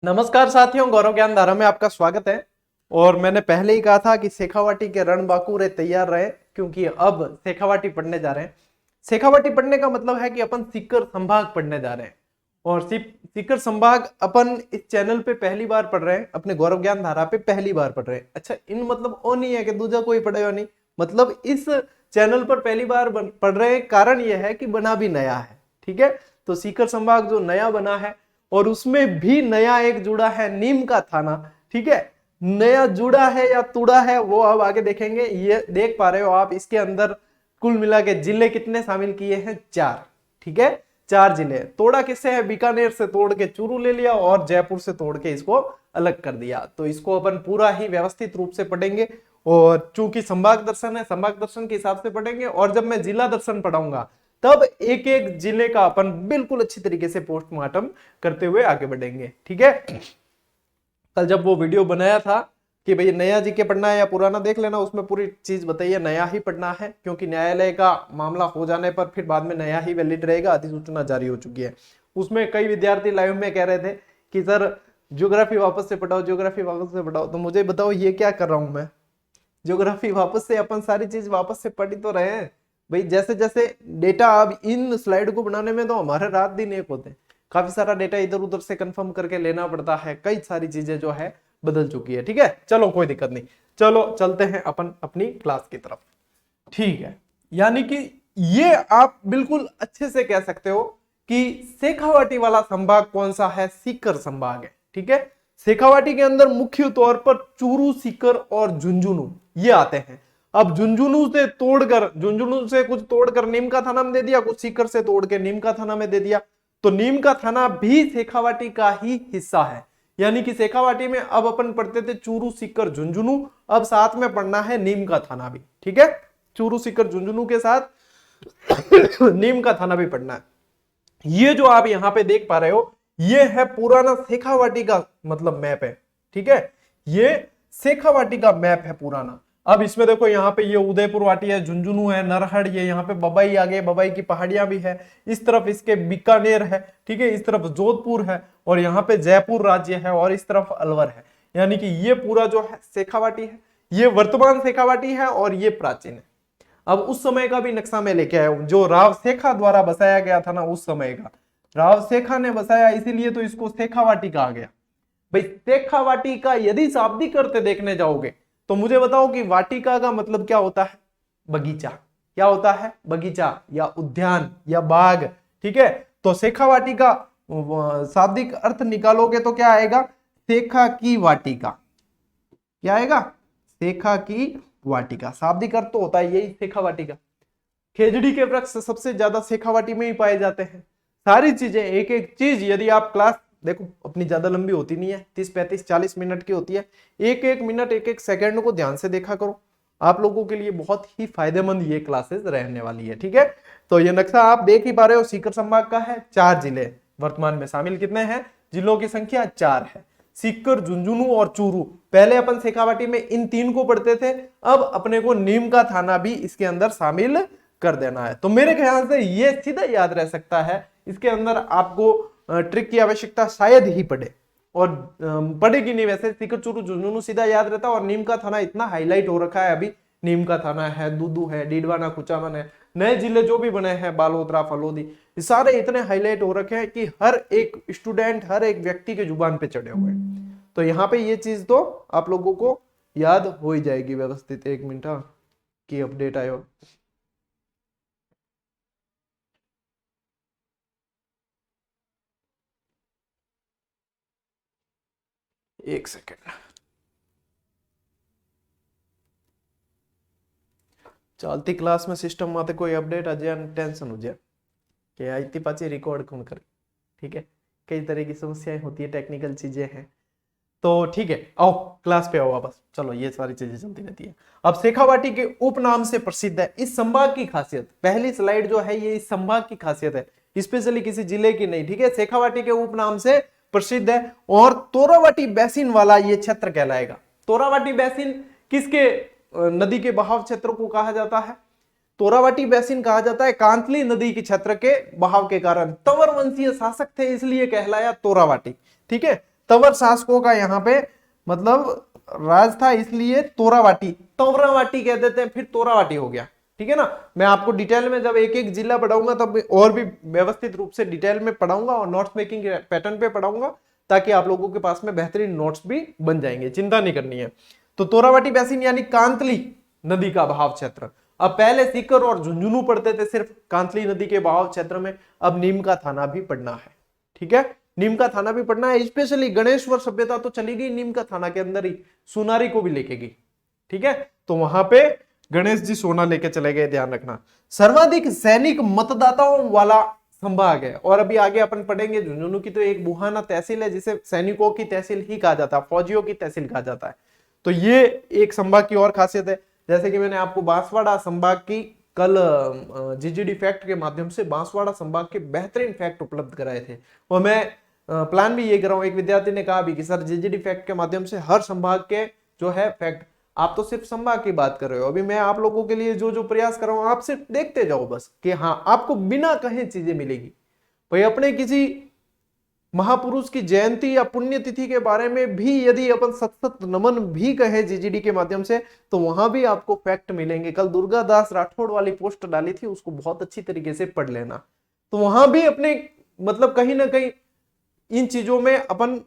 नमस्कार साथियों, गौरव ज्ञान धारा में आपका स्वागत है। और मैंने पहले ही कहा था कि शेखावाटी के रणबांकुरे तैयार रहे, क्योंकि अब शेखावाटी पढ़ने जा रहे हैं। शेखावाटी पढ़ने का मतलब है कि अपन सीकर संभाग पढ़ने जा रहे हैं। और सीकर संभाग अपन इस चैनल पे पहली बार पढ़ रहे हैं, अपने गौरव ज्ञान धारा पे पहली बार पढ़ रहे हैं। अच्छा, इन मतलब वो नहीं है कि दूसरा कोई पढ़ेगा नहीं, मतलब इस चैनल पर पहली बार पढ़ रहे हैं। कारण यह है कि बना भी नया है। ठीक है, तो सीकर संभाग जो नया बना है और उसमें भी नया एक जुड़ा है नीम का थाना। ठीक है, नया जुड़ा है या तुड़ा है वो अब आगे देखेंगे। ये देख पा रहे हो आप, इसके अंदर कुल मिला के जिले कितने शामिल किए हैं? 4। ठीक है, 4 जिले। तोड़ा किससे है? बीकानेर से तोड़ के चूरू ले लिया और जयपुर से तोड़ के इसको अलग कर दिया। तो इसको अपन पूरा ही व्यवस्थित रूप से पढ़ेंगे। और चूंकि संभाग दर्शन है, संभाग दर्शन के हिसाब से पढ़ेंगे। और जब मैं जिला दर्शन पढ़ाऊंगा तब एक एक जिले का अपन बिल्कुल अच्छी तरीके से पोस्टमार्टम करते हुए आगे बढ़ेंगे। ठीक है, कल जब वो वीडियो बनाया था कि भाई नया जीके पढ़ना है या पुराना, देख लेना, उसमें पूरी चीज बताइए। नया ही पढ़ना है, क्योंकि न्यायालय का मामला हो जाने पर फिर बाद में नया ही वैलिड रहेगा। अधिसूचना जारी हो चुकी है। उसमें कई विद्यार्थी लाइव में कह रहे थे कि सर ज्योग्राफी वापस से पढ़ाओ, ज्योग्राफी वापस से पढ़ाओ। तो मुझे बताओ ये क्या कर रहा हूं मैं? ज्योग्राफी वापस से अपन सारी चीज वापस से पढ़ तो रहे हैं भाई। जैसे जैसे डेटा, अब इन स्लाइड को बनाने में तो हमारे रात दिन एक होते हैं। काफी सारा डेटा इधर उधर से कंफर्म करके लेना पड़ता है। कई सारी चीजें जो है बदल चुकी है। ठीक है, चलो कोई दिक्कत नहीं, चलो चलते हैं अपन अपनी क्लास की तरफ। ठीक है, यानी कि ये आप बिल्कुल अच्छे से कह सकते हो कि शेखावाटी वाला संभाग कौन सा है? सीकर संभाग है। ठीक है, शेखावाटी के अंदर मुख्य तौर पर चूरू, सीकर और झुंझुनू ये आते हैं। अब झुंझुनू से तोड़कर, झुंझुनू से कुछ तोड़कर नीम का थाना में दे दिया, कुछ सीकर से तोड़ के नीम का थाना में दे दिया। तो नीम का थाना भी शेखावाटी का ही हिस्सा है। यानी कि शेखावाटी में अब अपन पढ़ते थे चूरू, सीकर, झुंझुनू, अब साथ में पढ़ना है नीम का थाना भी। ठीक है, चूरू, सीकर, झुंझुनू के साथ नीम का थाना भी पढ़ना है। ये जो आप यहां पे देख पा रहे हो, ये है पुराना शेखावाटी का मतलब मैप है। ठीक है, ये शेखावाटी का मैप है पुराना। अब इसमें देखो, यहाँ पे ये उदयपुर वाटी है, झुंझुनू है, नरहड़, ये यहाँ पे बबई आ गए, बबई की पहाड़ियां भी है। इस तरफ इसके बीकानेर है। ठीक है, इस तरफ जोधपुर है और यहाँ पे जयपुर राज्य है और इस तरफ अलवर है। यानी कि ये पूरा जो है शेखावाटी है। ये वर्तमान शेखावाटी है और ये प्राचीन है। अब उस समय का भी नक्शा मैं लेके आया हूं, जो राव शेखा द्वारा बसाया गया था ना, उस समय का। राव शेखा ने बसाया, इसीलिए तो इसको शेखावाटी कहा गया। भाई शेखावाटी का यदि शाब्दिक अर्थ देखने जाओगे तो मुझे बताओ कि वाटिका का मतलब क्या होता है? बगीचा। क्या होता है? बगीचा या उद्यान या बाग। ठीक है, तो शेखावाटी का शाब्दिक अर्थ निकालोगे तो क्या आएगा? शेखा की वाटिका। क्या आएगा? शेखा की वाटिका। शाब्दिक अर्थ तो होता है यही शेखावाटी का। खेजड़ी के वृक्ष सबसे ज्यादा शेखावाटी में ही पाए जाते हैं। सारी चीजें, एक एक चीज, यदि आप क्लास देखो, अपनी ज्यादा लंबी होती नहीं है, 30, 35, 40 मिनट की होती है। एक एक मिनट, एक एक सेकंड को ध्यान से देखा करो। आप लोगों के लिए बहुत ही फायदेमंद ये क्लासेस रहने वाली है। ठीक है, तो ये नक्शा आप देख ही पा रहे हो, सीकर संभाग का है। 4 जिले वर्तमान में शामिल। कितने हैं? जिलों की संख्या 4 है। सीकर, झुंझुनू और चूरू। पहले अपन शेखावाटी में इन 3 को पढ़ते थे, अब अपने को नीम का थाना भी इसके अंदर शामिल कर देना है। तो मेरे ख्याल से ये सीधा याद रह सकता है। इसके अंदर आपको ट्रिक की आवश्यकता शायद ही पड़े, और पड़ेगी नहीं वैसे। सीकर, चूरू, झुंझुनू सीधा याद रहता है। और नीम का थाना इतना हाईलाइट हो रखा है अभी। नीम का थाना है, दूदू है, डीडवाना, कुचामन है, नए जिले जो भी बने हैं, बालोतरा, फलोदी, ये सारे इतने हाईलाइट हो रखे हैं कि हर एक स्टूडेंट, हर एक व्यक्ति के जुबान पे चढ़े हुए हैं। तो यहाँ पे ये चीज तो आप लोगों को याद हो ही जाएगी व्यवस्थित। 1 मिनट की अपडेट आयो। एक सेकेंड, चलती क्लास में सिस्टम में कोई अपडेट आ जाए, टेंशन हो जाए कि आईती पाची रिकॉर्ड कौन करे। ठीक है, कई तरह की समस्याएं होती है, टेक्निकल चीजें हैं। तो ठीक है, आओ क्लास पे आओ वापस। चलो, ये सारी चीजें चलती रहती है। अब शेखावाटी के उपनाम से प्रसिद्ध है। इस संभाग की खासियत, पहली स्लाइड जो है ये इस संभाग की खासियत है, स्पेशली किसी जिले की नहीं। ठीक है, शेखावाटी के उपनाम से प्रसिद्ध है और तोरावाटी बैसिन वाला ये क्षेत्र कहलाएगा। तोरावाटी बैसिन किसके नदी के बहाव क्षेत्र को कहा जाता है? तोरावाटी बैसिन कहा जाता है कांतली नदी के क्षेत्र के बहाव के कारण। तंवर वंशीय शासक थे इसलिए कहलाया तोरावाटी। ठीक है, तंवर शासकों का यहाँ पे मतलब राज था, इसलिए तोरावाटी, तोरावाटी कह देते हैं, फिर तोरावाटी हो गया। ठीक है ना। मैं आपको डिटेल में जब एक एक जिला पढ़ाऊंगा तब और भी व्यवस्थित रूप से डिटेल में पढ़ाऊंगा और नोट्स मेकिंग पैटर्न पे पढ़ाऊंगा, ताकि आप लोगों के पास में बेहतरीन नोट्स भी बन जाएंगे, चिंता नहीं करनी है। तो तोरावाटी बेसिन यानी कांतली नदी का बहाव क्षेत्र। अब पहले सीकर और झुंझुनू पढ़ते थे सिर्फ कांतली नदी के बहाव क्षेत्र में, अब नीम का थाना भी पढ़ना है। ठीक है, नीम का थाना भी पढ़ना है। स्पेशली गणेश्वर सभ्यता तो चली गई नीम का थाना के अंदर ही, सोनारी को भी लेके गई। ठीक है, तो वहां पे गणेश जी सोना लेके चले गए, ध्यान रखना। सर्वाधिक सैनिक मतदाताओं वाला संभाग है। और अभी आगे अपन पढ़ेंगे झुंझुनू की तो एक बुहाना तहसील है, जिसे सैनिकों की तहसील ही कहा जाता है, फौजियों की तहसील कहा जाता है। तो ये एक संभाग की और खासियत है। जैसे कि मैंने आपको बांसवाड़ा संभाग की कल जीजीडी फैक्ट के माध्यम से बांसवाड़ा संभाग के बेहतरीन फैक्ट उपलब्ध कराए थे, और मैं प्लान भी ये कर रहा हूं। एक विद्यार्थी ने कहा भी कि सर जीजीडी फैक्ट के माध्यम से हर संभाग के जो है फैक्ट, आप तो सिर्फ संभाग की बात कर रहे हो। अभी मैं आप लोगों के लिए जो जो प्रयास कर रहा हूं, आप सिर्फ देखते जाओ बस, कि हाँ आपको बिना कहे चीजें मिलेगी। भाई अपने किसी महापुरुष की जयंती या पुण्यतिथि के बारे में भी यदि अपन सत नमन भी कहे जीजीडी के माध्यम से, तो वहां भी आपको फैक्ट मिलेंगे। कल दुर्गा दास राठौड़ वाली पोस्ट डाली थी, उसको बहुत अच्छी तरीके से पढ़ लेना। तो वहां भी अपने मतलब कहीं ना कहीं इन चीजों में अपन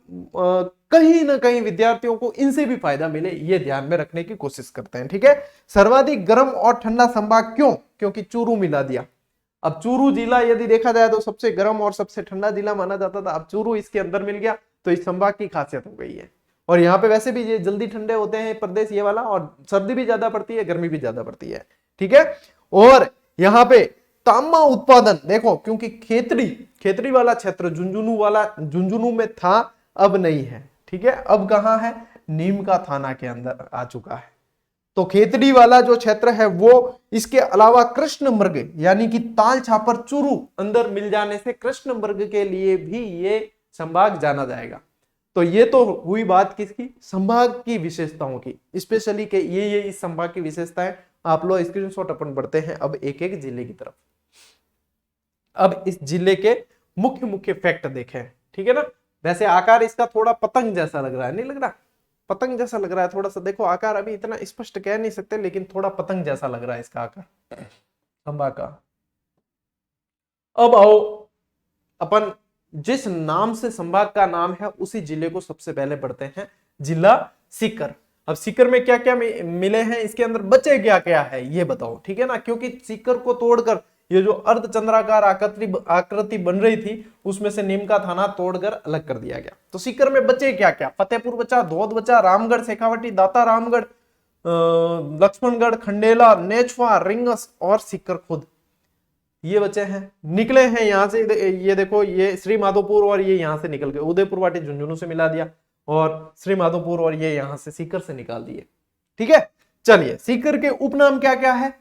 कहीं ना कहीं विद्यार्थियों को इनसे भी फायदा मिले, ये ध्यान में रखने की कोशिश करते हैं। ठीक है, सर्वाधिक गर्म और ठंडा संभाग क्यों? क्योंकि चूरू मिला दिया। अब चूरू जिला यदि देखा जाए तो सबसे गर्म और सबसे ठंडा जिला माना जाता था, अब चूरू इसके अंदर मिल गया, तो इस संभाग की खासियत हो गई है। और यहाँ पे वैसे भी ये जल्दी ठंडे होते हैं प्रदेश ये वाला, और सर्दी भी ज्यादा पड़ती है, गर्मी भी ज्यादा पड़ती है। ठीक है, और यहाँ पे तांबा उत्पादन देखो, क्योंकि खेतड़ी वाला क्षेत्र झुंझुनू में था, अब नहीं है। ठीक है, अब कहां है? नीम का थाना के अंदर आ चुका है। तो खेतड़ी वाला जो क्षेत्र है वो, इसके अलावा कृष्ण मृग यानी कि ताल छापर चूरू अंदर मिल जाने से कृष्ण मृग के लिए भी ये संभाग जाना जाएगा। तो ये तो हुई बात किसकी? संभाग की विशेषताओं की, स्पेशली के ये इस संभाग की विशेषताएं। आप लोग स्क्रीनशॉट अपन बढ़ते हैं अब एक एक जिले की तरफ। अब इस जिले के मुख्य मुख्य फैक्ट देखें। ठीक है ना। वैसे आकार इसका थोड़ा पतंग जैसा लग रहा है, नहीं लग रहा? पतंग जैसा लग रहा है थोड़ा सा, देखो आकार अभी इतना स्पष्ट कह नहीं सकते, लेकिन थोड़ा पतंग जैसा लग रहा है इसका आकार संभाग का। अब आओ अपन जिस नाम से संभाग का नाम है उसी जिले को सबसे पहले पढ़ते हैं, जिला सीकर। अब सीकर में क्या क्या मिले हैं, इसके अंदर बचे क्या क्या है ये बताओ। ठीक है ना, क्योंकि सीकर को तोड़कर ये जो अर्धचंद्राकार आकृति बन रही थी, उसमें से नीम का थाना तोड़कर अलग कर दिया गया। तो सीकर में बचे क्या क्या? फतेहपुर बचा, धौद बचा, रामगढ़, शेखावाटी, दाता रामगढ़, लक्ष्मणगढ़, खंडेला, नेचवा, रिंगस और सीकर खुद, ये बचे हैं। निकले हैं यहां से, ये देखो, ये श्री माधोपुर और ये यहां से निकल गए, उदयपुर वाटी झुंझुनू से मिला दिया, और श्री माधोपुर और ये यहां से सीकर से निकाल दिए। ठीक है, चलिए सीकर के उपनाम क्या क्या है?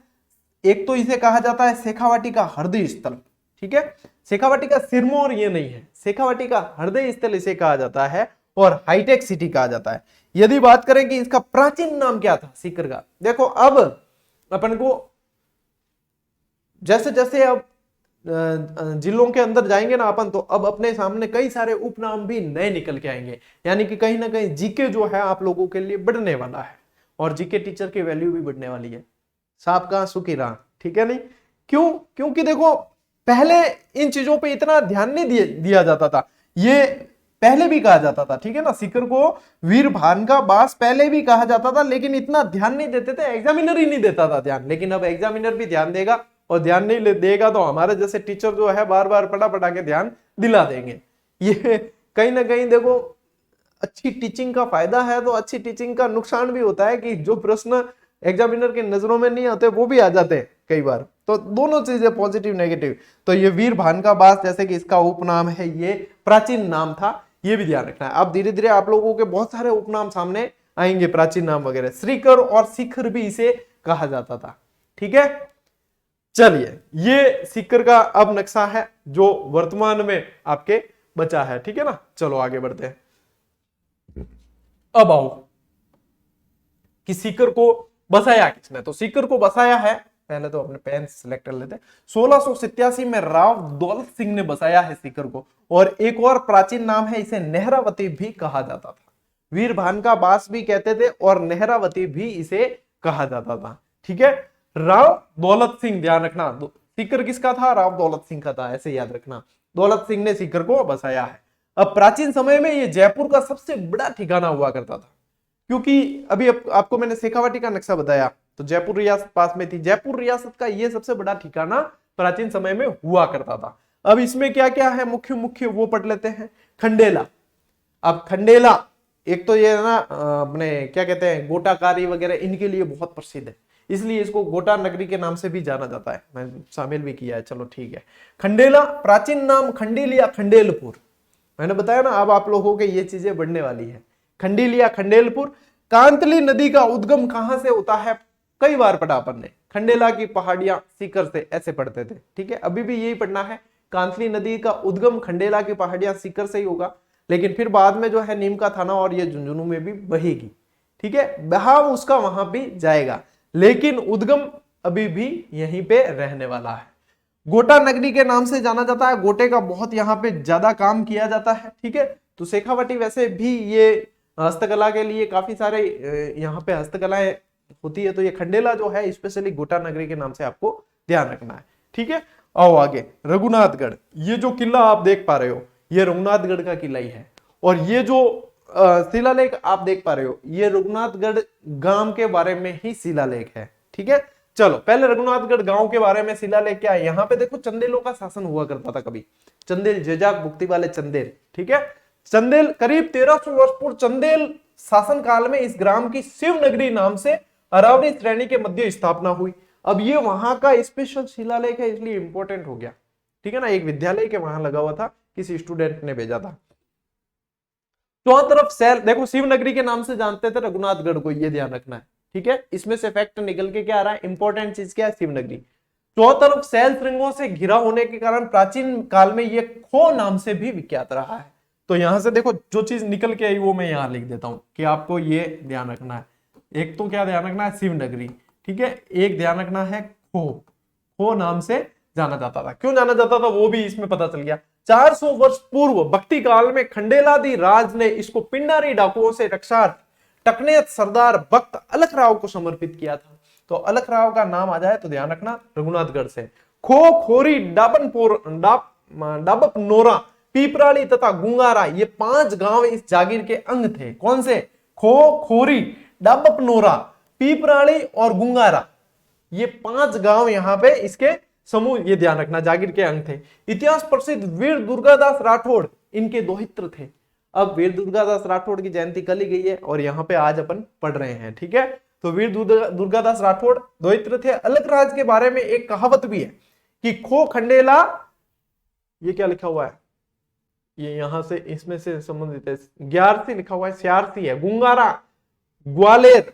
एक तो इसे कहा जाता है शेखावाटी का हृदय स्थल। ठीक है, शेखावाटी का सिरमौर ये नहीं है, शेखावाटी का हृदय स्थल इसे कहा जाता है, और हाईटेक सिटी कहा जाता है। यदि बात करें कि इसका प्राचीन नाम क्या था सीकर का, देखो अब अपन को जैसे जैसे अब जिलों के अंदर जाएंगे ना अपन, तो अब अपने सामने कई सारे उपनाम भी नए निकल के आएंगे। यानी कि कहीं ना कहीं जीके जो है आप लोगों के लिए बढ़ने वाला है, और जीके टीचर की वैल्यू भी बढ़ने वाली है। साहब का सुखी रहा। ठीक है नहीं, क्यों? क्योंकि देखो पहले इन चीजों पे इतना ध्यान नहीं दिया जाता था, ये पहले भी कहा जाता था। ठीक है ना, सीकर को वीर भान का बास पहले भी कहा जाता था, लेकिन इतना ध्यान नहीं देते थे, एग्जामिनर ही नहीं देता था ध्यान। लेकिन अब एग्जामिनर भी ध्यान देगा, और ध्यान नहीं देगा तो हमारे जैसे टीचर जो है बार बार पढ़ा के ध्यान दिला देंगे। ये कहीं ना कहीं देखो, अच्छी टीचिंग का फायदा है तो अच्छी टीचिंग का नुकसान भी होता है कि जो प्रश्न एग्जामिनर की नजरों में नहीं आते वो भी आ जाते हैं कई बार। तो दोनों चीजें पॉजिटिव नेगेटिव। तो ये वीर भान का बास जैसे कि इसका उपनाम है, ये प्राचीन नाम था, ये भी ध्यान रखना है। अब धीरे धीरे आप लोगों के बहुत सारे उपनाम सामने आएंगे, प्राचीन नाम वगैरह। श्रीकर और शिखर भी इसे कहा जाता था। ठीक है, चलिए ये सीकर का अब नक्शा है जो वर्तमान में आपके बचा है। ठीक है ना, चलो आगे बढ़ते हैं। अब आओ कि सीकर को बसाया किसने? तो सीकर को बसाया है पहले तो अपने पेन सिलेक्ट कर लेते हैं। 1687 में राव दौलत सिंह ने बसाया है सीकर को। और एक और प्राचीन नाम है, इसे नेहरावती भी कहा जाता था। वीर भान का बास भी कहते थे और नेहरावती भी इसे कहा जाता था। ठीक है, राव दौलत सिंह, ध्यान रखना सीकर किसका था, राव दौलत सिंह का था, ऐसे याद रखना। दौलत सिंह ने सीकर को बसाया है। अब प्राचीन समय में ये जयपुर का सबसे बड़ा ठिकाना हुआ करता था, क्योंकि अभी आपको मैंने शेखावाटी का नक्शा बताया तो जयपुर रियासत पास में थी। जयपुर रियासत का ये सबसे बड़ा ठिकाना प्राचीन समय में हुआ करता था। अब इसमें क्या क्या है, मुख्य मुख्य वो पढ़ लेते हैं। खंडेला, अब खंडेला एक तो ये ना अपने क्या कहते हैं गोटाकारी वगैरह, इनके लिए बहुत प्रसिद्ध है, इसलिए इसको गोटा नगरी के नाम से भी जाना जाता है। मैं शामिल भी किया है, चलो ठीक है। खंडेला, प्राचीन नाम खंडेलिया खंडेलपुर, मैंने बताया ना, अब आप लोगों के ये चीजें बढ़ने वाली है। खंडेलिया खंडेलपुर। कांतली नदी का उद्गम कहां से होता है, कई बार पढ़ा अपन ने, खंडेला की पहाड़ियां सीकर से, ऐसे पढ़ते थे। ठीक है, अभी भी यही पढ़ना है, कांतली नदी का उद्गम खंडेला की पहाड़ियां सीकर से ही होगा, लेकिन फिर बाद में जो है नीम का थाना और ये झुंझुनू में भी बहेगी। ठीक है, बहाव उसका वहां भी जाएगा, लेकिन उद्गम अभी भी यहीं पे रहने वाला है। गोटा नगरी के नाम से जाना जाता है, गोटे का बहुत यहाँ पे ज्यादा काम किया जाता है। ठीक है, तो शेखावाटी वैसे भी ये हस्तकला के लिए काफी सारे यहाँ पे हस्तकलाएं होती है, तो ये खंडेला जो है स्पेशली गोटा नगरी के नाम से आपको ध्यान रखना है। ठीक है, आओ आगे। रघुनाथगढ़, ये जो किला आप देख पा रहे हो ये रघुनाथगढ़ का किला ही है, और ये जो शिलालेख आप देख पा रहे हो ये रघुनाथगढ़ गांव के बारे में ही शिलालेख है। ठीक है, चलो पहले रघुनाथगढ़ गांव के बारे में शिलालेख क्या है। यहाँ पे देखो चंदेलों का शासन हुआ करता था कभी, चंदेल जेजाक भुक्ति वाले चंदेल। ठीक है, चंदेल करीब 1300 वर्ष पूर्व चंदेल शासन काल में इस ग्राम की शिवनगरी नाम से अरावली श्रेणी के मध्य स्थापना हुई। अब ये वहां का स्पेशल शिलालेख है, इसलिए इंपॉर्टेंट हो गया। ठीक है ना, एक विद्यालय के वहां लगा हुआ था, किसी स्टूडेंट ने भेजा था। तो तरफ सैल, देखो शिवनगरी के नाम से जानते थे रघुनाथगढ़ को, ये ध्यान रखना है। ठीक है, इसमें से फैक्ट निकल के क्या आ रहा है, इंपॉर्टेंट चीज क्या है, शिवनगरी। चौथी तरफ सैल श्रृंगों से घिरा होने के कारण प्राचीन काल में ये खो नाम से भी विख्यात रहा है। तो यहां से देखो जो चीज निकल के आई वो मैं यहां लिख देता हूं कि आपको ये ध्यान रखना है। एक तो क्या ध्यान रखना है, शिवनगरी। ठीक है, एक ध्यान रखना है खो, खो नाम से जाना जाता था। क्यों जाना जाता था वो भी इसमें पता चल गया। 400 वर्ष पूर्व भक्ति काल में खंडेलादी राज ने इसको पिंडारी डाकुओं से रक्षार्थ टकनेत सरदार भक्त अलख राव को समर्पित किया था। तो अलख राव का नाम आ जाए तो ध्यान रखना रघुनाथगढ़ से। खो, खोरी, डाबप नोरा, पीपराली तथा गुंगारा, ये 5 गांव इस जागीर के अंग थे। कौन से, खो, खोरी, डाबप नोरा, पीपराली और गुंगारा, ये 5 गांव यहाँ पे इसके समूह, ये ध्यान रखना जागीर के अंग थे। इतिहास प्रसिद्ध वीर दुर्गादास राठौड़ इनके दोहित्र थे। अब वीर दुर्गादास राठौड़ की जयंती कल ही गई है और यहाँ पे आज अपन पढ़ रहे हैं। ठीक है, तो वीर दुर्गादास राठौड़ दोहित्र थे। अलख राज के बारे में एक कहावत भी है कि खो खंडेला, ये क्या लिखा हुआ है, ये यहां से इसमें से संबंधित है, ग्यारसी लिखा हुआ है, स्यारसी है, गुंगारा, ग्वालेर,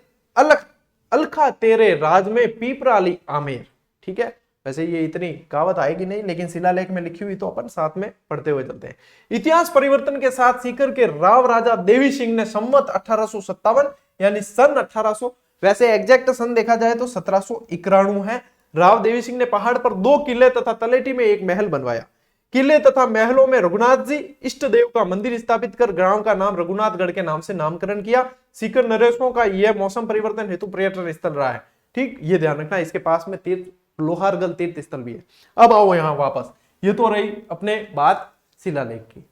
अलखा तेरे राज में पीपराली आमेर। ठीक है, वैसे ये इतनी कहावत आएगी नहीं, लेकिन शिलालेख में लिखी हुई तो अपन साथ में पढ़ते हुए चलते हैं। इतिहास परिवर्तन के साथ सीकर के राव राजा देवी सिंह ने संवत 1857 यानी सन 1800, वैसे एग्जैक्ट सन देखा जाए तो 1791 है, राव देवी सिंह ने पहाड़ पर 2 किले तथा तलेटी में एक महल बनवाया। किले तथा महलों में रघुनाथ जी इष्ट देव का मंदिर स्थापित कर ग्राम का नाम रघुनाथगढ़ के नाम से नामकरण किया। सीकर नरेशों का यह मौसम परिवर्तन हेतु पर्यटन स्थल रहा है। ठीक, ये ध्यान रखना, इसके पास में तीर्थ लोहारगल तीर्थ स्थल भी है। अब आओ यहाँ वापस, ये तो रही अपने बात शिलालेख की।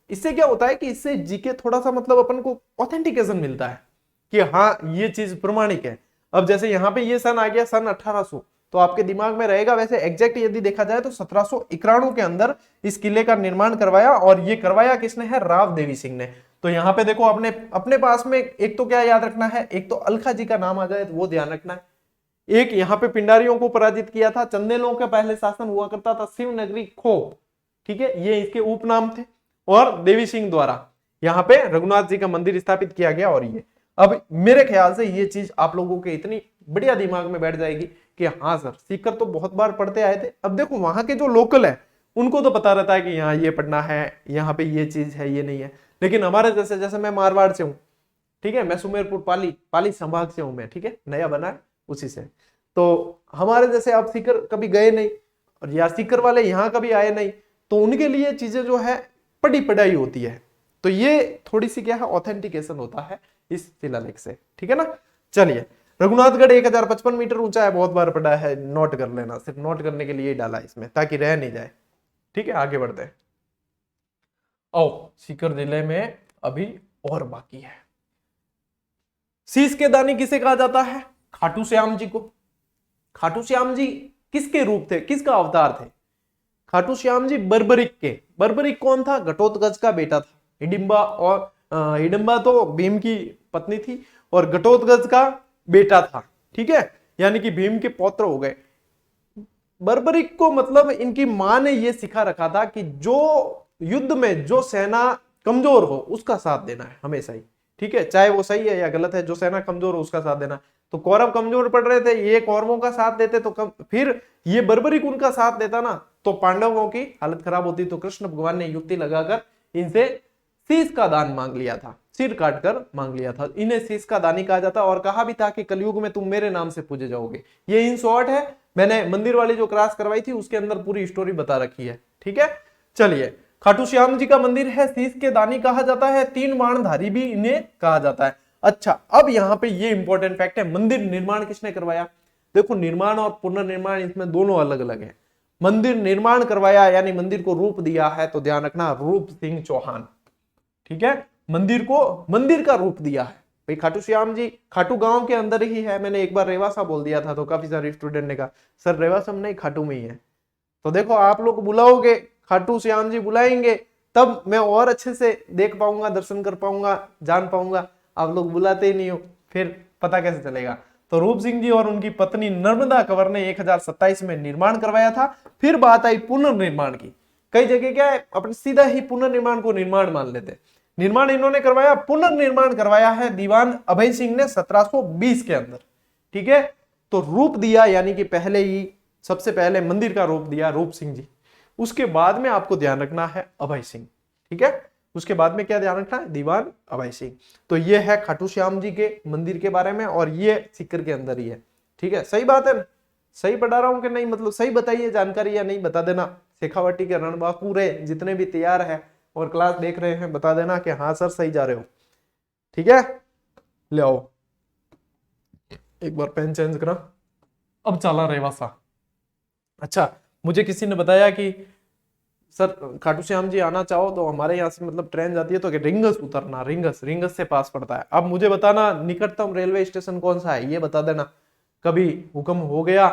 इससे क्या होता है कि इससे जीके थोड़ा सा मतलब अपन को ऑथेंटिकेशन मिलता है कि हाँ ये चीज प्रमाणिक है। अब जैसे यहाँ पे ये सन आ गया सन 1800, तो आपके दिमाग में रहेगा। वैसे एग्जैक्ट यदि देखा जाए तो 1791 के अंदर इस किले का निर्माण करवाया, और ये करवाया किसने है, राव देवी सिंह ने। तो यहाँ पे देखो अपने पास में एक तो क्या याद रखना है, एक तो अलखा जी का नाम आ जाए तो वो ध्यान रखना है। एक यहाँ पे पिंडारियों को पराजित किया था, चंदेलों का पहले शासन हुआ करता था शिवनगरी खो। ठीक है, ये इसके उपनाम थे, और देवी सिंह द्वारा यहाँ पे रघुनाथ जी का मंदिर स्थापित किया गया। और ये अब मेरे ख्याल से ये चीज आप लोगों के इतनी बढ़िया दिमाग में बैठ जाएगी कि हाँ सर सीकर तो बहुत बार पढ़ते आए थे। अब देखो वहां के जो लोकल है उनको तो पता रहता है कि यहाँ ये पढ़ना है, यहाँ पे ये चीज है, ये नहीं है। लेकिन हमारे जैसे मैं मारवाड़ से हूँ, ठीक है, मैं सुमेरपुर पाली संभाग से हूँ मैं, ठीक है, नया बना है उसी से। तो हमारे जैसे आप सीकर कभी गए नहीं और या सीकर वाले यहाँ कभी आए नहीं, तो उनके लिए चीजें जो है पढ़ी पढ़ाई होती है। तो ये थोड़ी सी क्या है, ऑथेंटिकेशन होता है इस शिलालेख से, ठीक है ना। चलिए, रघुनाथगढ़ 1055 मीटर ऊंचा है, बहुत बार पढ़ा है, नोट कर लेना, सिर्फ नोट करने के लिए ही डाला इसमें ताकि रह नहीं जाए। ठीक है, आगे बढ़ते हैं। आओ, सीकर जिले में अभी और बाकी है। शीश के दानी किसे कहा जाता है? खाटू श्याम जी को। खाटू श्याम जी किसके रूप थे, किसका अवतार थे? खाटू श्याम जी बर्बरिक के। बर्बरिक कौन था? घटोत्कच का बेटा था। हिडिंबा और हिडिंबा तो भीम की पत्नी थी और घटोत्कच का बेटा था, ठीक है, यानी कि भीम के पौत्र हो गए। बर्बरिक को मतलब इनकी मां ने यह सिखा रखा था कि जो युद्ध में जो सेना कमजोर हो उसका साथ देना है हमेशा ही, ठीक है, चाहे वो सही है या गलत है, जो सेना कमजोर हो उसका साथ देना। तो कौरव कमजोर पड़ रहे थे, ये कौरवों का साथ देते, तो फिर ये बर्बरिक उनका साथ देता ना, तो पांडवों की हालत खराब होती। तो कृष्ण भगवान ने युक्ति लगाकर इनसे शीश का दान मांग लिया था, सिर काटकर मांग लिया था। इन्हें शीश का दानी कहा जाता, और कहा भी था कि कलयुग में तुम मेरे नाम से पूजे जाओगे। ये इन शॉर्ट है, मैंने मंदिर वाली जो क्लास करवाई थी उसके अंदर पूरी स्टोरी बता रखी है, ठीक है। चलिए, खाटू श्याम जी का मंदिर है, शीश के दानी कहा जाता है, 3 बाणधारी भी इन्हें कहा जाता है। अच्छा, अब यहाँ पे ये इंपॉर्टेंट फैक्ट है, मंदिर निर्माण किसने करवाया? देखो, निर्माण और पुनर्निर्माण इसमें दोनों अलग अलग है। मंदिर निर्माण करवाया यानी मंदिर को रूप दिया है, तो ध्यान रखना, रूप सिंह चौहान, ठीक है। मंदिर को, मंदिर का रूप दिया है भाई खाटू श्याम जी। खाटू गांव के अंदर ही है, मैंने एक बार रेवासा बोल दिया था तो काफी सारे स्टूडेंट ने कहा सर रेवासा में नहीं, खाटू में ही है। तो देखो, आप लोग बुलाओगे, खाटू श्याम जी बुलाएंगे, तब मैं और अच्छे से देख पाऊंगा, दर्शन कर पाऊंगा, जान पाऊंगा। आप लोग बुलाते ही नहीं हो, फिर पता कैसे चलेगा? तो रूप सिंह जी और उनकी पत्नी नर्मदा कंवर ने 1027 में निर्माण करवाया था। फिर बात आई पुनर्निर्माण की। कई जगह क्या है, अपने सीधा ही पुनर्निर्माण को निर्माण मान लेते। निर्माण इन्होंने करवाया, पुनर्निर्माण करवाया है दीवान अभय सिंह ने 1720 के अंदर, ठीक है। तो रूप दिया यानी कि पहले ही, सबसे पहले मंदिर का रूप दिया रूप सिंह जी, उसके बाद में आपको ध्यान रखना है अभय सिंह, ठीक है। उसके बाद में क्या ध्यान रखना है? दीवान अभय सिंह। तो ये है खाटू श्याम जी के मंदिर के बारे में, और ये सीकर के अंदर ही है, ठीक है। सही बात है ना? सही बता रहा हूं कि नहीं? मतलब सही बताइए जानकारी या नहीं, बता देना। शेखावाटी के रणबांकुरे जितने भी तैयार है और क्लास देख रहे हैं, बता देना कि हाँ सर सही जा रहे हो, ठीक है। ले आओ, एक बार पेन चेंज करा, अब चला रेवासा। अच्छा, मुझे किसी ने बताया कि सर खाटू श्याम जी आना चाहो तो हमारे यहाँ से मतलब ट्रेन जाती है तो रिंगस उतरना, रिंगस से पास पड़ता है। अब मुझे बताना निकटतम रेलवे स्टेशन कौन सा है, ये बता देना। कभी हुक्म हो गया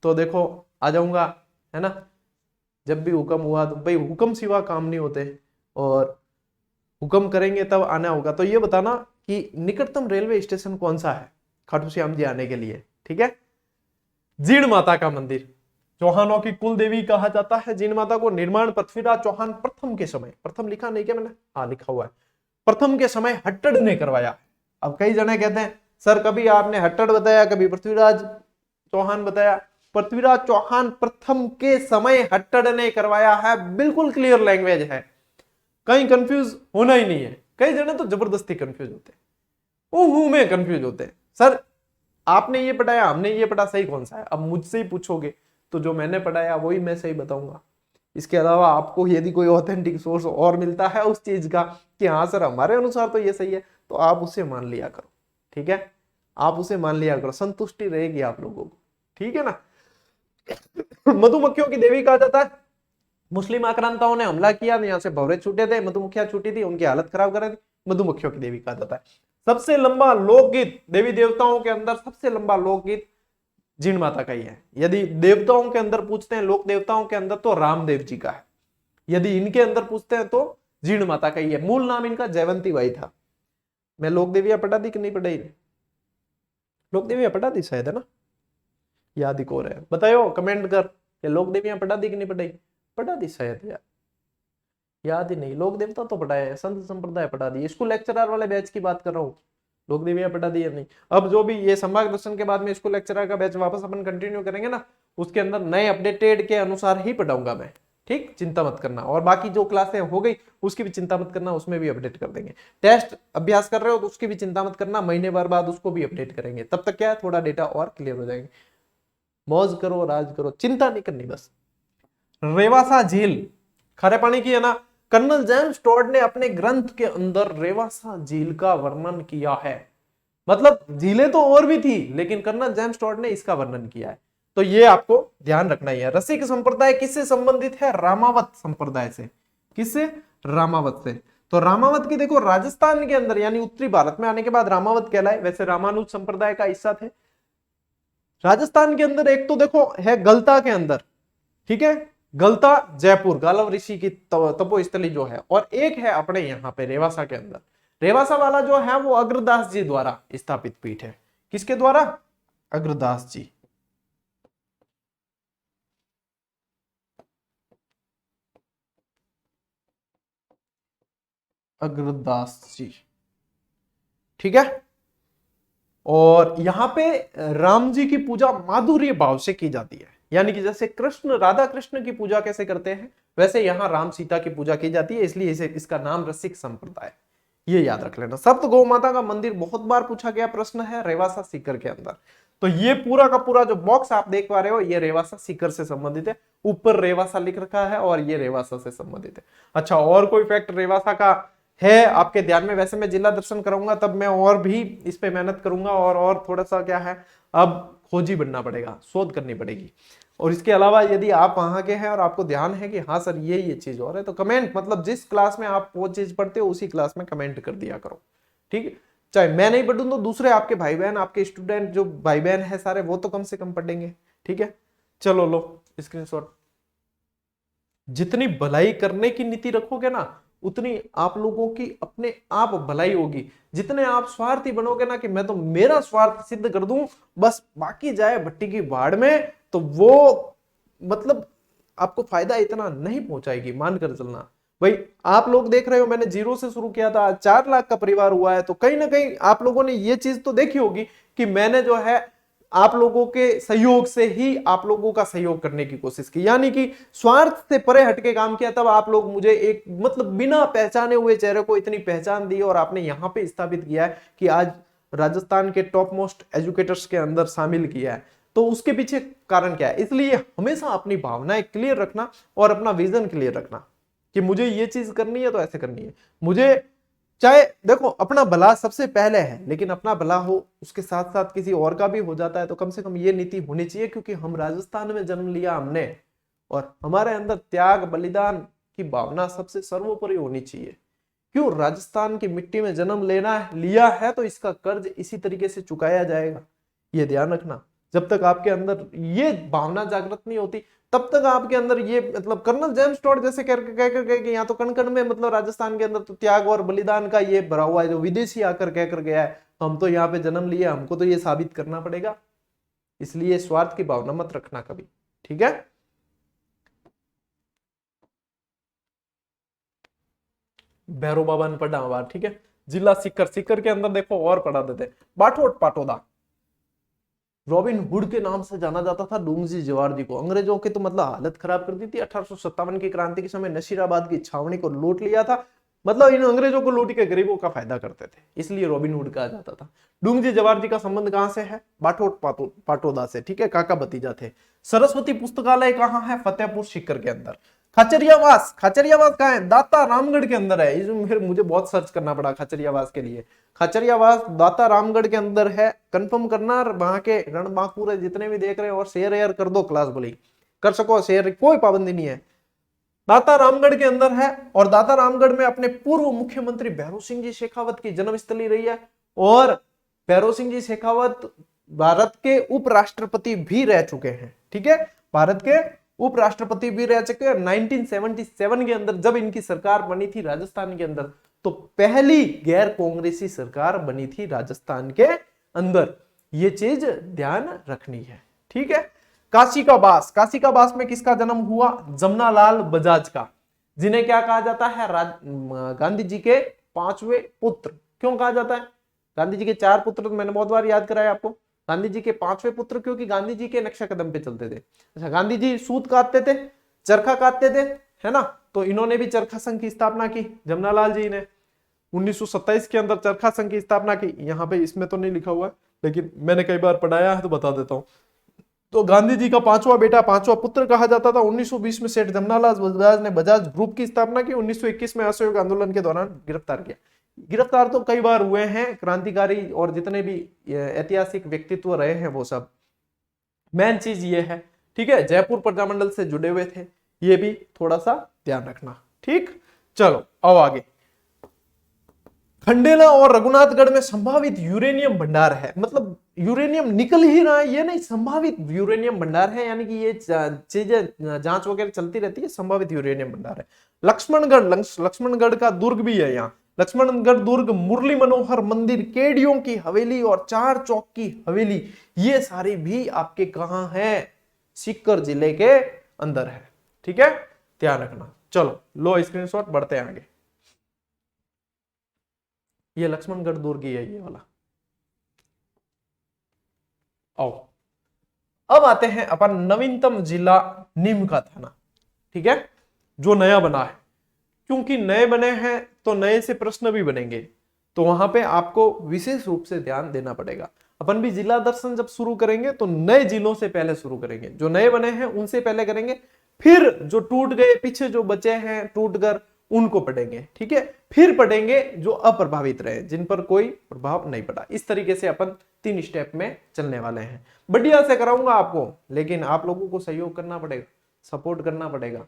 तो देखो आ जाऊंगा, है ना। जब भी हुक्म हुआ तो भाई, हुक्म सिवा काम नहीं होते, और हुक्म करेंगे तब आना होगा। तो ये बताना कि निकटतम रेलवे स्टेशन कौन सा है खाटू श्याम जी आने के लिए, ठीक है। जीण माता का मंदिर, चौहानों की कुल देवी कहा जाता है जीण माता को। निर्माण पृथ्वीराज चौहान प्रथम के समय, प्रथम लिखा नहीं क्या मैंने? हाँ लिखा हुआ है, प्रथम के समय हट्टड़ ने करवाया। अब कई जने कहते हैं सर कभी आपने हट्टड़ बताया, कभी पृथ्वीराज चौहान बताया। पृथ्वीराज चौहान प्रथम के समय हट्टड़ ने करवाया है, बिल्कुल क्लियर लैंग्वेज है, कहीं कंफ्यूज होना ही नहीं है। कई जने तो जबरदस्ती कंफ्यूज होते हैं, उहू में कंफ्यूज होते हैं, सर आपने ये पढ़ाया हमने ये पढ़ा, सही कौन सा है? अब मुझसे ही पूछोगे तो जो मैंने पढ़ाया वही मैं सही बताऊंगा। इसके अलावा आपको यदि कोई ऑथेंटिक सोर्स और मिलता है उस चीज का कि हाँ सर हमारे अनुसार तो ये सही है, तो आप उसे मान लिया करो, ठीक है। आप उसे मान लिया करो, संतुष्टि रहेगी आप लोगों को, ठीक है ना। मधुमक्खियों की देवी कहा जाता है। मुस्लिम आक्रांताओं ने हमला किया, यहाँ से भवरे छूटे थे, मधुमक्खियां छूटी थी, उनकी हालत खराब कर रहे थे, मधुमक्खियों की देवी कहा जाता है। सबसे लंबा लोकगीत देवी देवताओं के अंदर, सबसे लंबा लोकगीत जीण माता का ही है। यदि देवताओं के अंदर पूछते हैं, लोक देवताओं के अंदर, तो रामदेव जी का है। यदि इनके अंदर पूछते हैं तो जीण माता का ही है। मूल नाम इनका जयवंती बाई था। मैं लोक देवियां पढ़ा दी कि नहीं पढ़ाई? लोक देवियां पढ़ा दी शायद, है ना, याद ही को रहे, बताओ कमेंट कर, लोक देवियां पढ़ा दी कि नहीं पढ़ाई? पढ़ा दी शायद यार, याद ही नहीं। लोक देवता तो पढ़ाया है, संत संप्रदाय पढ़ा दी, स्कूल लेक्चरर वाले बैच की बात कर रहा हूँ, लोक देवियां पढ़ा दी या नहीं। अब जो भी ये संभाग दर्शन के बाद में स्कूल लेक्चरर का बैच वापस अपन कंटिन्यू करेंगे ना, उसके अंदर नए अपडेटेड के अनुसार ही पढ़ाऊंगा मैं, ठीक, चिंता मत करना। और बाकी जो क्लासें हो गई उसकी भी चिंता मत करना, उसमें भी अपडेट कर देंगे। टेस्ट अभ्यास कर रहे हो तो उसकी भी चिंता मत करना, महीने भर बाद उसको भी अपडेट करेंगे। तब तक क्या है, थोड़ा डेटा और क्लियर हो जाएंगे। मौज करो, राज करो, चिंता नहीं करनी बस। रेवासा झील खारे पानी की है ना। कर्नल जेम्स टॉड ने अपने ग्रंथ के अंदर रेवासा झील का वर्णन किया है। मतलब झीलें तो और भी थी, लेकिन कर्नल जेम्स टॉड ने इसका वर्णन किया है। तो ये आपको ध्यान रखना ही है। रसिक संप्रदाय किससे संबंधित है? रामावत संप्रदाय से। किससे? रामावत से। तो रामावत की देखो राजस्थान के अंदर यानी उत्तरी भारत में आने के बाद रामावत कहलाए। वैसे रामानुज संप्रदाय का हिस्सा थे। राजस्थान के अंदर एक तो देखो है गलता के अंदर, ठीक है, गलता जयपुर गालव ऋषि की तपोस्थली जो है, और एक है अपने यहाँ पे रेवासा के अंदर। रेवासा वाला जो है वो अग्रदास जी द्वारा स्थापित पीठ है। किसके द्वारा? अग्रदास जी। अग्रदास जी, ठीक है। और यहाँ पे राम जी की पूजा माधुर्य भाव से की जाती है, यानी कि जैसे कृष्ण राधा कृष्ण की पूजा कैसे करते हैं वैसे यहाँ राम सीता की पूजा की जाती है, इसलिए इसे इसका नाम रसिक संप्रदाय, ये याद रख लेना। सप्त गौ माता का मंदिर बहुत बार पूछा गया प्रश्न है, रेवासा सीकर के अंदर। तो ये पूरा का पूरा जो बॉक्स आप देख पा रहे हो ये रेवासा सीकर से संबंधित है। ऊपर रेवासा लिख रखा है और ये रेवासा से संबंधित है। अच्छा, और कोई फैक्ट रेवासा का है आपके ध्यान में? वैसे मैं जिला दर्शन कराऊंगा तब मैं और भी इस पे मेहनत करूंगा, और थोड़ा सा क्या है, अब खोजी बनना पड़ेगा, शोध करनी पड़ेगी। और इसके अलावा यदि आप वहां के हैं और आपको ध्यान है कि हाँ सर ये चीज और है, तो कमेंट, मतलब जिस क्लास में आप वो चीज पढ़ते हो उसी क्लास में कमेंट कर दिया करो, ठीक है। चाहे मैं नहीं पढ़ूं तो दूसरे आपके भाई बहन, आपके स्टूडेंट जो भाई बहन है सारे, वो तो कम से कम पढ़ेंगे, ठीक है। चलो लो स्क्रीनशॉट। जितनी भलाई करने की नीति रखोगे ना उतनी आप लोगों की अपने आप भलाई होगी। जितने आप स्वार्थी बनोगे ना कि मैं तो मेरा स्वार्थ सिद्ध कर दूं बस बाकी जाए भट्टी की भाड़ में, तो वो मतलब आपको फायदा इतना नहीं पहुंचाएगी, मानकर चलना। भाई आप लोग देख रहे हो मैंने 0 से शुरू किया था, 4 लाख का परिवार हुआ है, तो कहीं ना कहीं आप लोगों ने ये चीज तो देखी होगी कि मैंने जो है आप लोगों के सहयोग से ही आप लोगों का सहयोग करने की कोशिश की, यानी कि स्वार्थ से परे हटके काम किया। तब आप लोग मुझे एक मतलब बिना पहचाने हुए चेहरे को इतनी पहचान दी और आपने यहां पे स्थापित किया है कि आज राजस्थान के टॉप मोस्ट एजुकेटर्स के अंदर शामिल किया है। तो उसके पीछे कारण क्या है? इसलिए हमेशा अपनी भावनाएं क्लियर रखना और अपना विजन क्लियर रखना कि मुझे ये चीज करनी है तो ऐसे करनी है। मुझे चाहे देखो अपना भला सबसे पहले है, लेकिन अपना भला हो उसके साथ साथ किसी और का भी हो जाता है तो कम से कम ये नीति होनी चाहिए, क्योंकि हम राजस्थान में जन्म लिया हमने और हमारे अंदर त्याग बलिदान की भावना सबसे सर्वोपरि होनी चाहिए। क्यों? राजस्थान की मिट्टी में जन्म लेना लिया है तो इसका कर्ज इसी तरीके से चुकाया जाएगा, ये ध्यान रखना। जब तक आपके अंदर ये भावना जागृत नहीं होती तब तक आपके अंदर ये मतलब कर्नल जेम्स टॉड जैसे कह कि यहाँ तो कण कण में मतलब राजस्थान के अंदर तो त्याग और बलिदान का ये भरा हुआ है, जो विदेशी आकर कहकर गया है तो हम तो यहाँ पे जन्म लिए, हमको तो ये साबित करना पड़ेगा। इसलिए स्वार्थ की भावना मत रखना कभी, ठीक है। भैरव बाबा ने पढ़ा बार, ठीक है। जिला सीकर, सीकर के अंदर देखो और पढ़ा देते बाठोट पाटोदा। रॉबिन हुड के नाम से जाना जाता था डूंगजी जवार जी को। अंग्रेजों की तो मतलब हालत खराब कर दी थी। 1857 की क्रांति के समय नशीराबाद की छावनी को लूट लिया था। मतलब इन अंग्रेजों को लूट के गरीबों का फायदा करते थे, इसलिए रॉबिन हुड कहा जाता था। डूंगजी जवार जी का संबंध कहां से है? बाठोट पाटोदा से, ठीक है, काका भतीजा थे। सरस्वती पुस्तकालय कहां है? फतेहपुर सीकर के अंदर। खाचरियावास, खाचरियावास कहां है? दाता रामगढ़ के अंदर है। इसमें फिर मुझे बहुत सर्च करना पड़ा खाचरियावास के लिए। खाचरियावास दाता रामगढ़ के अंदर है, कंफर्म करना। वहां के रणबांकुर जितने भी देख रहे हो और शेयर एयर कर दो, क्लास बोली कर सको शेयर, कोई पाबंदी नहीं है। दाता रामगढ़ के अंदर है और दाता रामगढ़ में अपने पूर्व मुख्यमंत्री भैरों सिंह जी शेखावत की जन्मस्थली रही है। और भैरों सिंह जी शेखावत भारत के उपराष्ट्रपति भी रह चुके हैं, ठीक है, भारत के उपराष्ट्रपति भी रह चुके हैं। 1977 के अंदर जब इनकी सरकार बनी थी राजस्थान के अंदर, तो पहली गैर कांग्रेसी सरकार बनी थी राजस्थान के अंदर। ये चीज ध्यान रखनी है, ठीक है। काशी का बास, काशी का बास में किसका जन्म हुआ? जमनालाल बजाज का, जिन्हें क्या कहा जाता है? गांधी जी के 5वें पुत्र। क्यों कहा जाता है? गांधी जी के 4 पुत्र तो मैंने बहुत बार याद कराया आपको। गांधी जी के 5वें पुत्र क्योंकि गांधी जी के नक्शा कदम पे चलते थे। अच्छा, गांधी जी सूत काटते थे, चरखा काटते थे, है ना, तो इन्होंने भी चरखा संघ की स्थापना की, जमनालाल जी ने 1927 के अंदर चरखा संघ की स्थापना की। यहाँ पे इसमें तो नहीं लिखा हुआ है लेकिन मैंने कई बार पढ़ाया है तो बता देता हूँ। तो गांधी जी का पांचवा बेटा, पांचवा पुत्र कहा जाता था। 1920 में सेठ जमनालाल बजाज ने बजाज ग्रुप की स्थापना की। 1921 में असहयोग आंदोलन के दौरान गिरफ्तार किया। गिरफ्तार तो कई बार हुए हैं क्रांतिकारी और जितने भी ऐतिहासिक व्यक्तित्व रहे हैं वो सब। मेन चीज ये है, ठीक है, जयपुर प्रजामंडल से जुड़े हुए थे, ये भी थोड़ा सा ध्यान रखना। ठीक, चलो अब आगे। खंडेला और रघुनाथगढ़ में संभावित यूरेनियम भंडार है, मतलब यूरेनियम निकल ही रहा है, ये नहीं संभावित यूरेनियम भंडार है, यानी कि ये चीजें जांच वगैरह चलती रहती है, संभावित यूरेनियम भंडार है। लक्ष्मणगढ़ का दुर्ग भी है यहाँ। लक्ष्मणगढ़ दुर्ग, मुरली मनोहर मंदिर, केडियों की हवेली और चार चौक की हवेली, ये सारी भी आपके कहां है, सीकर जिले के अंदर है। ठीक है, ध्यान रखना। चलो लो स्क्रीनशॉट, बढ़ते हैं आगे। ये लक्ष्मणगढ़ दुर्ग ही है, ये वाला। आओ अब आते हैं अपन नवीनतम जिला नीम का थाना। ठीक है, जो नया बना है, क्योंकि नए बने हैं तो नए से प्रश्न भी बनेंगे, तो वहां पे आपको विशेष रूप से ध्यान देना पड़ेगा। अपन भी जिला दर्शन जब शुरू करेंगे तो नए जिलों से पहले शुरू करेंगे, जो नए बने हैं उनसे पहले करेंगे, फिर जो टूट गए, पीछे जो बचे हैं टूट कर, उनको पढ़ेंगे। ठीक है, फिर पढ़ेंगे जो अप्रभावित रहे, जिन पर कोई प्रभाव नहीं पड़ा। इस तरीके से अपन 3 स्टेप में चलने वाले हैं। बढ़िया से कराऊंगा आपको, लेकिन आप लोगों को सहयोग करना पड़ेगा, सपोर्ट करना पड़ेगा।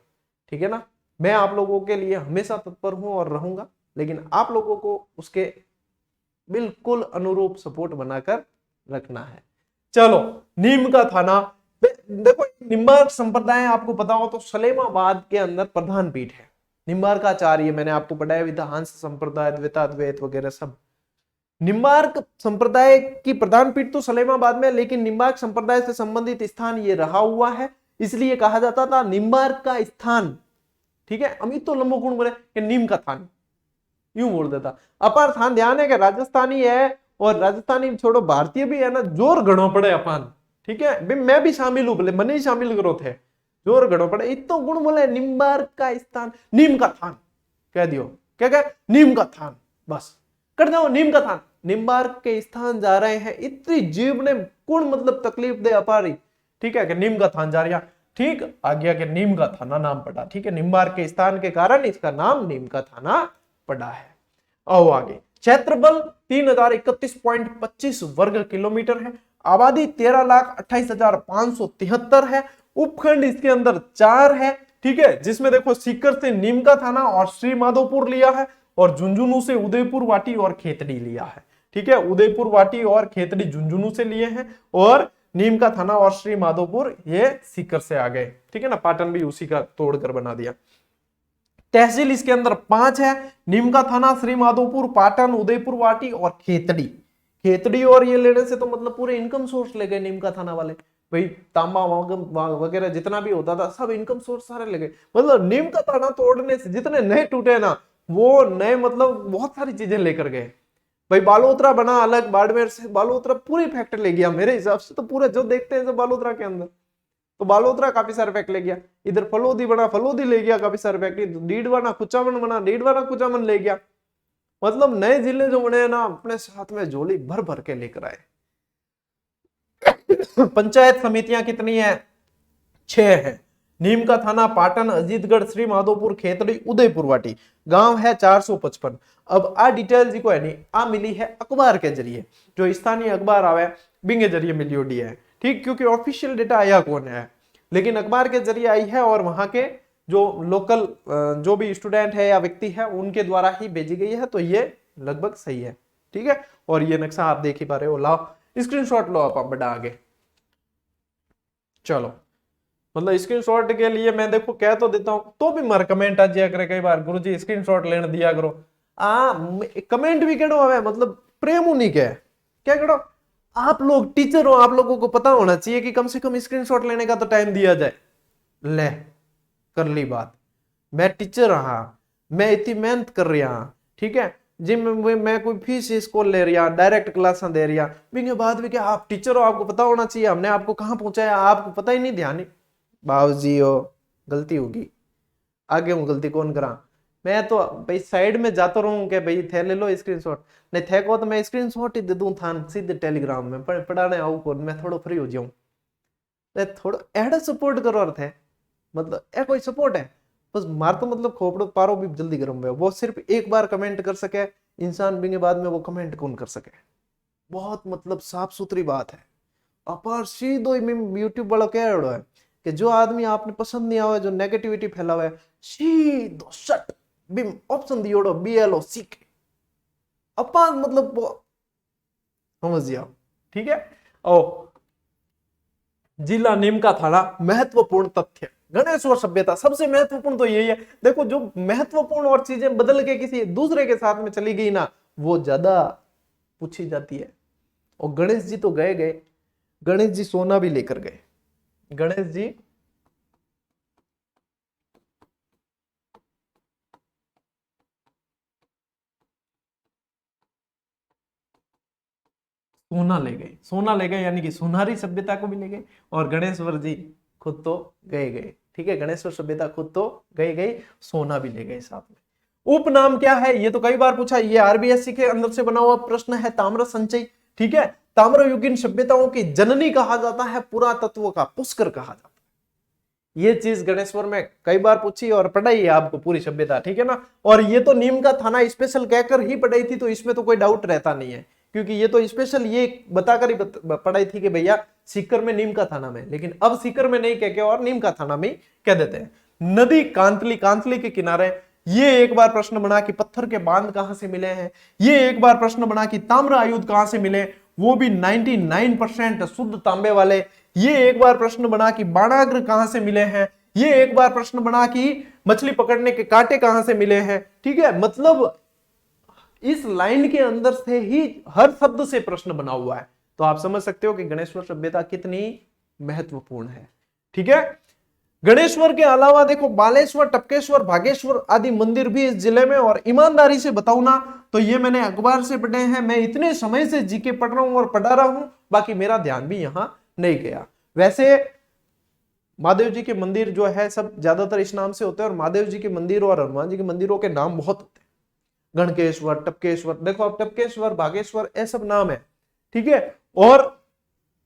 ठीक है ना, मैं आप लोगों के लिए हमेशा तत्पर हूं और रहूंगा, लेकिन आप लोगों को उसके बिल्कुल अनुरूप सपोर्ट बनाकर रखना है। चलो, नीम का थाना, देखो निम्बार्क संप्रदाय आपको पता हो तो सलेमाबाद के अंदर प्रधान पीठ है। निम्बार्क आचार्य, मैंने आपको पढ़ाया, विधांस संप्रदाय, द्वैताद्वैत वगैरह सब। निम्बार्क संप्रदाय की प्रधान पीठ तो सलेमाबाद में, लेकिन निम्बार्क संप्रदाय से संबंधित स्थान ये रहा हुआ है, इसलिए कहा जाता था निम्बार्क का स्थान। ठीक है, अमित तो लंबो गुण बोले कि नीम का थान, यूं बोल देता। अपार थान ध्यान है कि राजस्थानी है, और राजस्थानी छोड़ो भारतीय भी है ना, जोर गणो पड़े अपान। ठीक है, मैं भी शामिल हूं, बोले मने ही शामिल करो थे, जोर गणो पड़े, इतो गुण बोले निम्बार्क का स्थान, नीम का थान कह दियो। क्या कह, नीम का थान, बस कर दो, नीम का थान। निम्बार्क के स्थान जा रहे हैं, इतनी जीव ने गुण मतलब तकलीफ दे अपारी। ठीक है, कि नीम का थान जा रहा, ठीक, आ गया कि नीम का थाना नाम पड़ा। ठीक है, निम्बार्क के स्थान के कारण इसका नाम नीम का थाना पड़ा है। आओ आगे। क्षेत्रफल 3031.25 वर्ग किलोमीटर है। आबादी 13,28,573 है। उपखंड इसके अंदर 4 है। ठीक है, जिसमें देखो सीकर से नीम का थाना और श्री माधोपुर लिया है, और झुंझुनू से उदयपुर वाटी और खेतड़ी लिया है। ठीक है, उदयपुर वाटी और खेतड़ी झुंझुनू से लिए हैं, और नीम का थाना और श्री माधोपुर ये सीकर से आ गए। ठीक है ना, पाटन भी उसी का तोड़कर बना दिया। तहसील इसके अंदर 5 है, नीम का थाना, श्री माधोपुर, पाटन, उदयपुर वाटी और खेतड़ी। खेतड़ी और ये लेने से तो मतलब पूरे इनकम सोर्स ले गए नीम का थाना वाले, भाई तांबा वगैरह जितना भी होता था सब इनकम सोर्स सारे ले गए। मतलब नीम का थाना तोड़ने से जितने नए टूटे ना, वो नए मतलब बहुत सारी चीजें लेकर गए। भाई बालोतरा बना अलग, बाड़मेर से बालोतरा पूरी फैक्ट ले गया, मेरे हिसाब से तो पूरे जो देखते हैं सब बालोतरा के अंदर, तो बालोतरा काफी सारे फैक्ट ले गया। इधर फलोदी बना, फलोदी ले गया काफी सारे फैक्ट। डीडवाना कुचामन बना, डीडवाना कुचामन ले गया। मतलब नए जिले जो बने ना, अपने साथ में झोली भर भर के लेकर आए। पंचायत समितियां कितनी है? 6 है। नीम का थाना, पाटन, अजीतगढ़, श्री माधोपुर, खेतड़ी, उदयपुर वाटी। गांव है 455। अब आ डिटेल जी को है नहीं, आ मिली है अखबार के जरिए, जो स्थानीय अखबार आवे बिंगे जरिए मिली ओडी है। ठीक, क्योंकि ऑफिशियल डेटा आया कौन है, लेकिन अखबार के जरिए आई है, और वहां के जो लोकल जो भी स्टूडेंट है या व्यक्ति है उनके द्वारा ही भेजी गई है, तो ये लगभग सही है। ठीक है, और ये नक्शा आप देख ही पा रहे हो, लाओ स्क्रीनशॉट लो आप बड़ा आगे। चलो, मतलब स्क्रीनशॉट के लिए मैं देखो कह तो देता हूं, तो भी मार कमेंट आ जाया करे कई बार, गुरुजी स्क्रीनशॉट लेने दिया करो। कमेंट भी करो हमें, मतलब प्रेम नहीं क्या करो, आप लोग टीचर हो, आप लोगों को पता होना चाहिए कि कम से कम स्क्रीनशॉट लेने का तो टाइम दिया जाए। ले कर ली बात, मैं टीचर रहा, मैं इतनी मेहनत कर रहा, ठीक है जी, मैं कोई फीस इसको ले रहा, डायरेक्ट क्लास दे रहा, बिंगे बाद भी क्या आप टीचर हो, आपको पता होना चाहिए हमने आपको कहाँ पहुंचाया, आपको पता ही नहीं, ध्यान नहीं। बाबूजी हो, गलती होगी, आगे हूँ गलती कौन करा, मैं तो भाई साइड में जाता रहूं कि भाई थे ले लो स्क्रीनशॉट, नहीं थे को तो मैं स्क्रीनशॉट ही दे दूं था सीधे टेलीग्राम में, पढ़ाने आऊं को मैं थोड़ा फ्री हो जाऊं। थोड़ा एड़ा सपोर्ट करो अर्थ है, मतलब ए कोई सपोर्ट है बस मार तो मतलब खोपड़ो पारो भी जल्दी गर्म है। वो सिर्फ एक बार कमेंट कर सके इंसान भी के बाद में वो कमेंट कौन कर सके। बहुत मतलब साफ सुथरी बात है। अपार सीधो यूट्यूब वाला कह रहा है कि जो आदमी आपने पसंद नहीं आवे, जो नेगेटिविटी फैलावे है, सीधो शट बिम ऑप्शन दियोड़ो BLO सीख अपार मतलब समझ जाओ। ठीक है। ओ जिला नीम का थाना महत्वपूर्ण तथ्य, गणेश्वर सभ्यता सबसे महत्वपूर्ण तो यही है। देखो जो महत्वपूर्ण और चीजें बदल के किसी दूसरे के साथ में चली गई ना, वो ज्यादा पूछी जाती है। और गणेश जी तो गए गए, गणेश जी सोना भी लेकर गए। गणेश जी सोना ले गए, सोना ले गए यानी कि सुनहरी सभ्यता को भी ले गए। और गणेश्वर जी खुद तो गए गए। ठीक है, गणेश्वर सभ्यता खुद तो गए गए, सोना भी ले गए साथ में। उपनाम क्या है, ये तो कई बार पूछा, ये RBSC के अंदर से बना हुआ प्रश्न है, ताम्र संचय। ठीक है, ताम्रयुगीन सभ्यताओं की जननी कहा जाता है, पुरातत्व का पुष्कर कहा जाता है। ये चीज गणेश्वर में कई बार पूछी और पढ़ाई है आपको पूरी सभ्यता। ठीक है ना। और ये तो नीम का थाना स्पेशल कहकर ही पढ़ाई थी, तो इसमें तो कोई डाउट रहता नहीं है, क्योंकि ये तो स्पेशल ये बताकर ही पढ़ाई थी कि भैया सीकर में नीम का थाना में। लेकिन अब सीकर में नहीं कह के और नीम का थाना में कह देते हैं। नदी कांतली, कांतली के किनारे, ये एक बार प्रश्न बना कि पत्थर के बांध कहां से मिले हैं। ये एक बार प्रश्न बना कि ताम्र आयुध कहां से मिले, वो भी 99% शुद्ध तांबे वाले। ये एक बार प्रश्न बना कि बाणाग्र कहां से मिले हैं। ये एक बार प्रश्न बना कि मछली पकड़ने के कांटे कहां से मिले हैं। ठीक है, मतलब इस लाइन के अंदर से ही हर शब्द से प्रश्न बना हुआ है। तो आप समझ सकते हो कि गणेश्वर सभ्यता कितनी महत्वपूर्ण है। ठीक है, गणेश्वर के अलावा देखो बालेश्वर, टपकेश्वर, भागेश्वर आदि मंदिर भी इस जिले में। और ईमानदारी से बताऊं ना तो ये मैंने अखबार से पढ़े हैं, मैं इतने समय से जीके पढ़ रहा हूं और पढ़ा रहा हूं, बाकी मेरा ध्यान भी यहां नहीं गया। वैसे महादेव जी के मंदिर जो है सब ज्यादातर इस नाम से होते हैं, और महादेव जी के मंदिर और हनुमान जी के मंदिरों के नाम बहुत होते हैं। गणकेश्वर, टपकेश्वर, देखो अब टपकेश्वर, भागेश्वर ये सब नाम है। ठीक है, और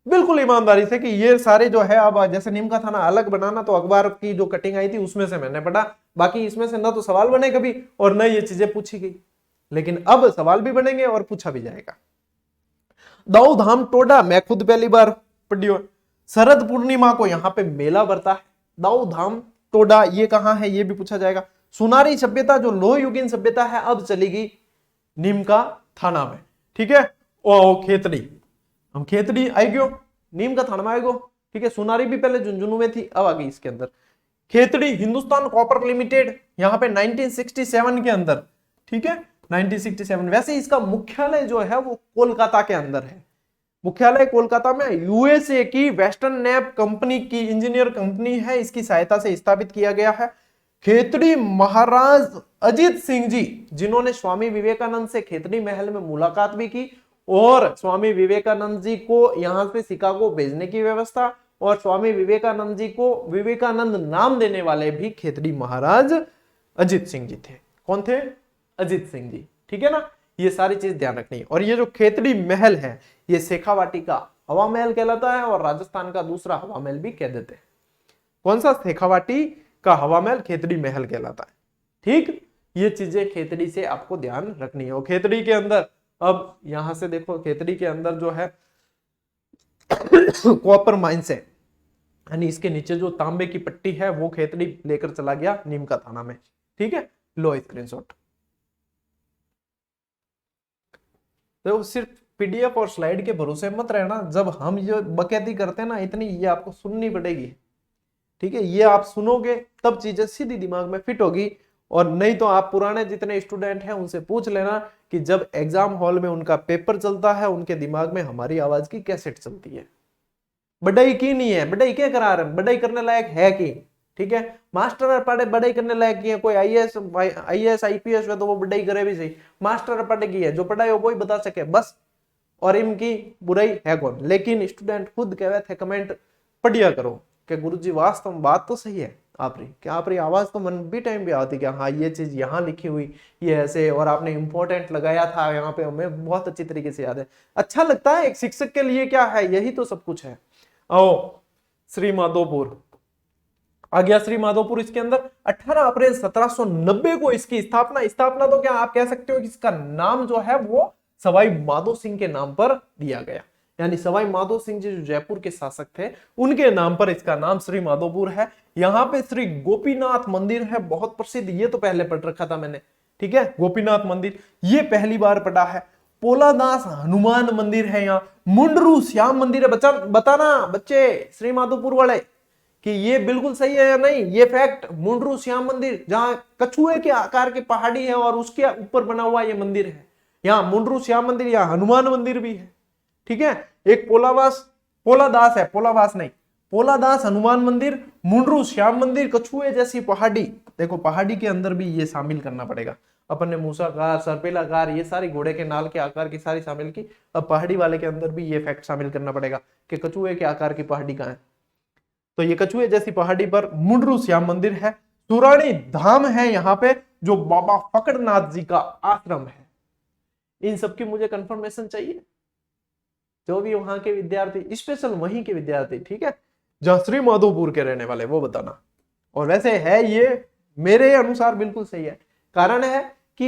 बिल्कुल ईमानदारी से कि ये सारे जो है, अब जैसे नीम का थाना अलग बनाना तो अखबार की जो कटिंग आई थी उसमें से मैंने पढ़ा, बाकी इसमें से ना तो सवाल बने कभी और न ये चीजें पूछी गई। लेकिन अब सवाल भी बनेंगे और पूछा भी जाएगा। दाऊ धाम टोडा मैं खुद पहली बार पढ़ी हूं। शरद पूर्णिमा को यहाँ पे मेला बढ़ता है। दाऊ धाम टोडा ये कहाँ है ये भी पूछा जाएगा। सुनारी सभ्यता जो लोह युगीन सभ्यता है अब चलेगी नीम का थाना में। ठीक है, ओ खेतड़ी, हम खेतड़ी आएगी नीम का थाना में आएगो। ठीक है, सुनारी भी पहले झुंझुनू में थी, अब आ गई इसके अंदर। खेतड़ी हिंदुस्तान कॉपर लिमिटेड यहाँ पे 1967 के अंदर। ठीक है, 1967। वैसे इसका मुख्यालय जो है वो कोलकाता के अंदर है। मुख्यालय कोलकाता में USA की वेस्टर्न नैप कंपनी की इंजीनियर कंपनी है, इसकी सहायता से स्थापित किया गया है। खेतड़ी महाराज अजीत सिंह जी, जिन्होंने स्वामी विवेकानंद से खेतड़ी महल में मुलाकात भी की, और स्वामी विवेकानंद जी को यहां से शिकागो भेजने की व्यवस्था, और स्वामी विवेकानंद जी को विवेकानंद नाम देने वाले भी खेतड़ी महाराज अजीत सिंह जी थे। कौन थे? अजीत सिंह जी। ठीक है ना, ये सारी चीज ध्यान रखनी है। और ये जो खेतड़ी महल है ये शेखावाटी का हवा महल कहलाता है, और राजस्थान का दूसरा हवा महल भी कह देते हैं। कौन सा? शेखावाटी का हवा महल खेतड़ी महल कहलाता है। ठीक, ये चीजें खेतड़ी से आपको ध्यान रखनी है। और खेतड़ी के अंदर अब यहां से देखो, खेतड़ी के अंदर जो है कॉपर माइंस है, यानी इसके नीचे जो तांबे की पट्टी है वो खेतड़ी लेकर चला गया नीम का थाना में। ठीक है, लो स्क्रीनशॉट। तो सिर्फ PDF और स्लाइड के भरोसे मत रहना, जब हम ये बकैती करते हैं ना इतनी, ये आपको सुननी पड़ेगी। ठीक है, ये आप सुनोगे तब चीजें सीधी दिमाग में फिट होगी। और नहीं तो आप पुराने जितने स्टूडेंट हैं उनसे पूछ लेना कि जब एग्जाम हॉल में उनका पेपर चलता है उनके दिमाग में हमारी आवाज की कैसेट चलती है। बढ़ाई की नहीं है, बढ़ाई क्या करा रहे हैं, बढ़ाई करने लायक है कि? ठीक है, मास्टर पढ़े बढ़ाई करने लायक की है, कोई IAS IPS है तो वो बढ़ाई करे भी सही, मास्टर पढ़े की है, जो पढ़ाई हो वही बता सके बस, और इनकी बुराई है कौन? लेकिन स्टूडेंट खुद कह रहे थे कमेंट पढ़िया करो कि गुरुजी वास्तव में बात तो सही है आपरी, क्या आपरी आवाज तो मन भी टाइम भी आती कि हाँ ये चीज यहाँ लिखी हुई ये ऐसे, और आपने इंपॉर्टेंट लगाया था यहाँ पे, हमें बहुत अच्छी तरीके से याद है। अच्छा लगता है एक शिक्षक के लिए, क्या है, यही तो सब कुछ है। आओ श्री माधोपुर आ गया। श्री माधोपुर इसके अंदर 18 अप्रैल 1790 को इसकी स्थापना तो क्या आप कह सकते हो कि इसका नाम जो है वो सवाई माधो सिंह के नाम पर दिया गया, यानी सवाई माधो सिंह जी जो जयपुर के शासक थे उनके नाम पर इसका नाम श्री माधोपुर है। यहाँ पे श्री गोपीनाथ मंदिर है, बहुत प्रसिद्ध, ये तो पहले पढ़ रखा था मैंने, ठीक है। गोपीनाथ मंदिर ये पहली बार पढ़ा है। पोलादास हनुमान मंदिर है, यहाँ मुंडरू श्याम मंदिर है। बच्चा बताना बच्चे श्री माधोपुर वाले कि ये बिल्कुल सही है या नहीं, ये फैक्ट। मुंडरू श्याम मंदिर जहां कछुए के आकार की पहाड़ी है और उसके ऊपर बना हुआ ये मंदिर है, यहाँ मुंडरू श्याम मंदिर, यहाँ हनुमान मंदिर भी है, ठीक है। एक पोलादास है, पोलावास नहीं, पोलादास हनुमान मंदिर, मुंडरू श्याम मंदिर, कछुए जैसी पहाड़ी। देखो पहाड़ी के अंदर भी ये शामिल करना पड़ेगा अपन ने, मूसाकार, सरपेलाकार, ये सारी घोड़े के नाल के आकार की सारी शामिल की। अब पहाड़ी वाले के अंदर भी ये फैक्ट शामिल करना पड़ेगा कि कछुए के आकार की पहाड़ी कहाँ है। तो ये कछुए जैसी पहाड़ी पर मुंडरू श्याम मंदिर है। सुराणी धाम है यहाँ पे, जो बाबा फकड़नाथ जी का आश्रम है। इन सबकी मुझे कंफर्मेशन चाहिए, जो भी वहां के विद्यार्थी, स्पेशल वहीं के विद्यार्थी, ठीक है, जहां श्री माधोपुर के रहने वाले, वो बताना। और वैसे है ये मेरे अनुसार बिल्कुल सही है। कारण है कि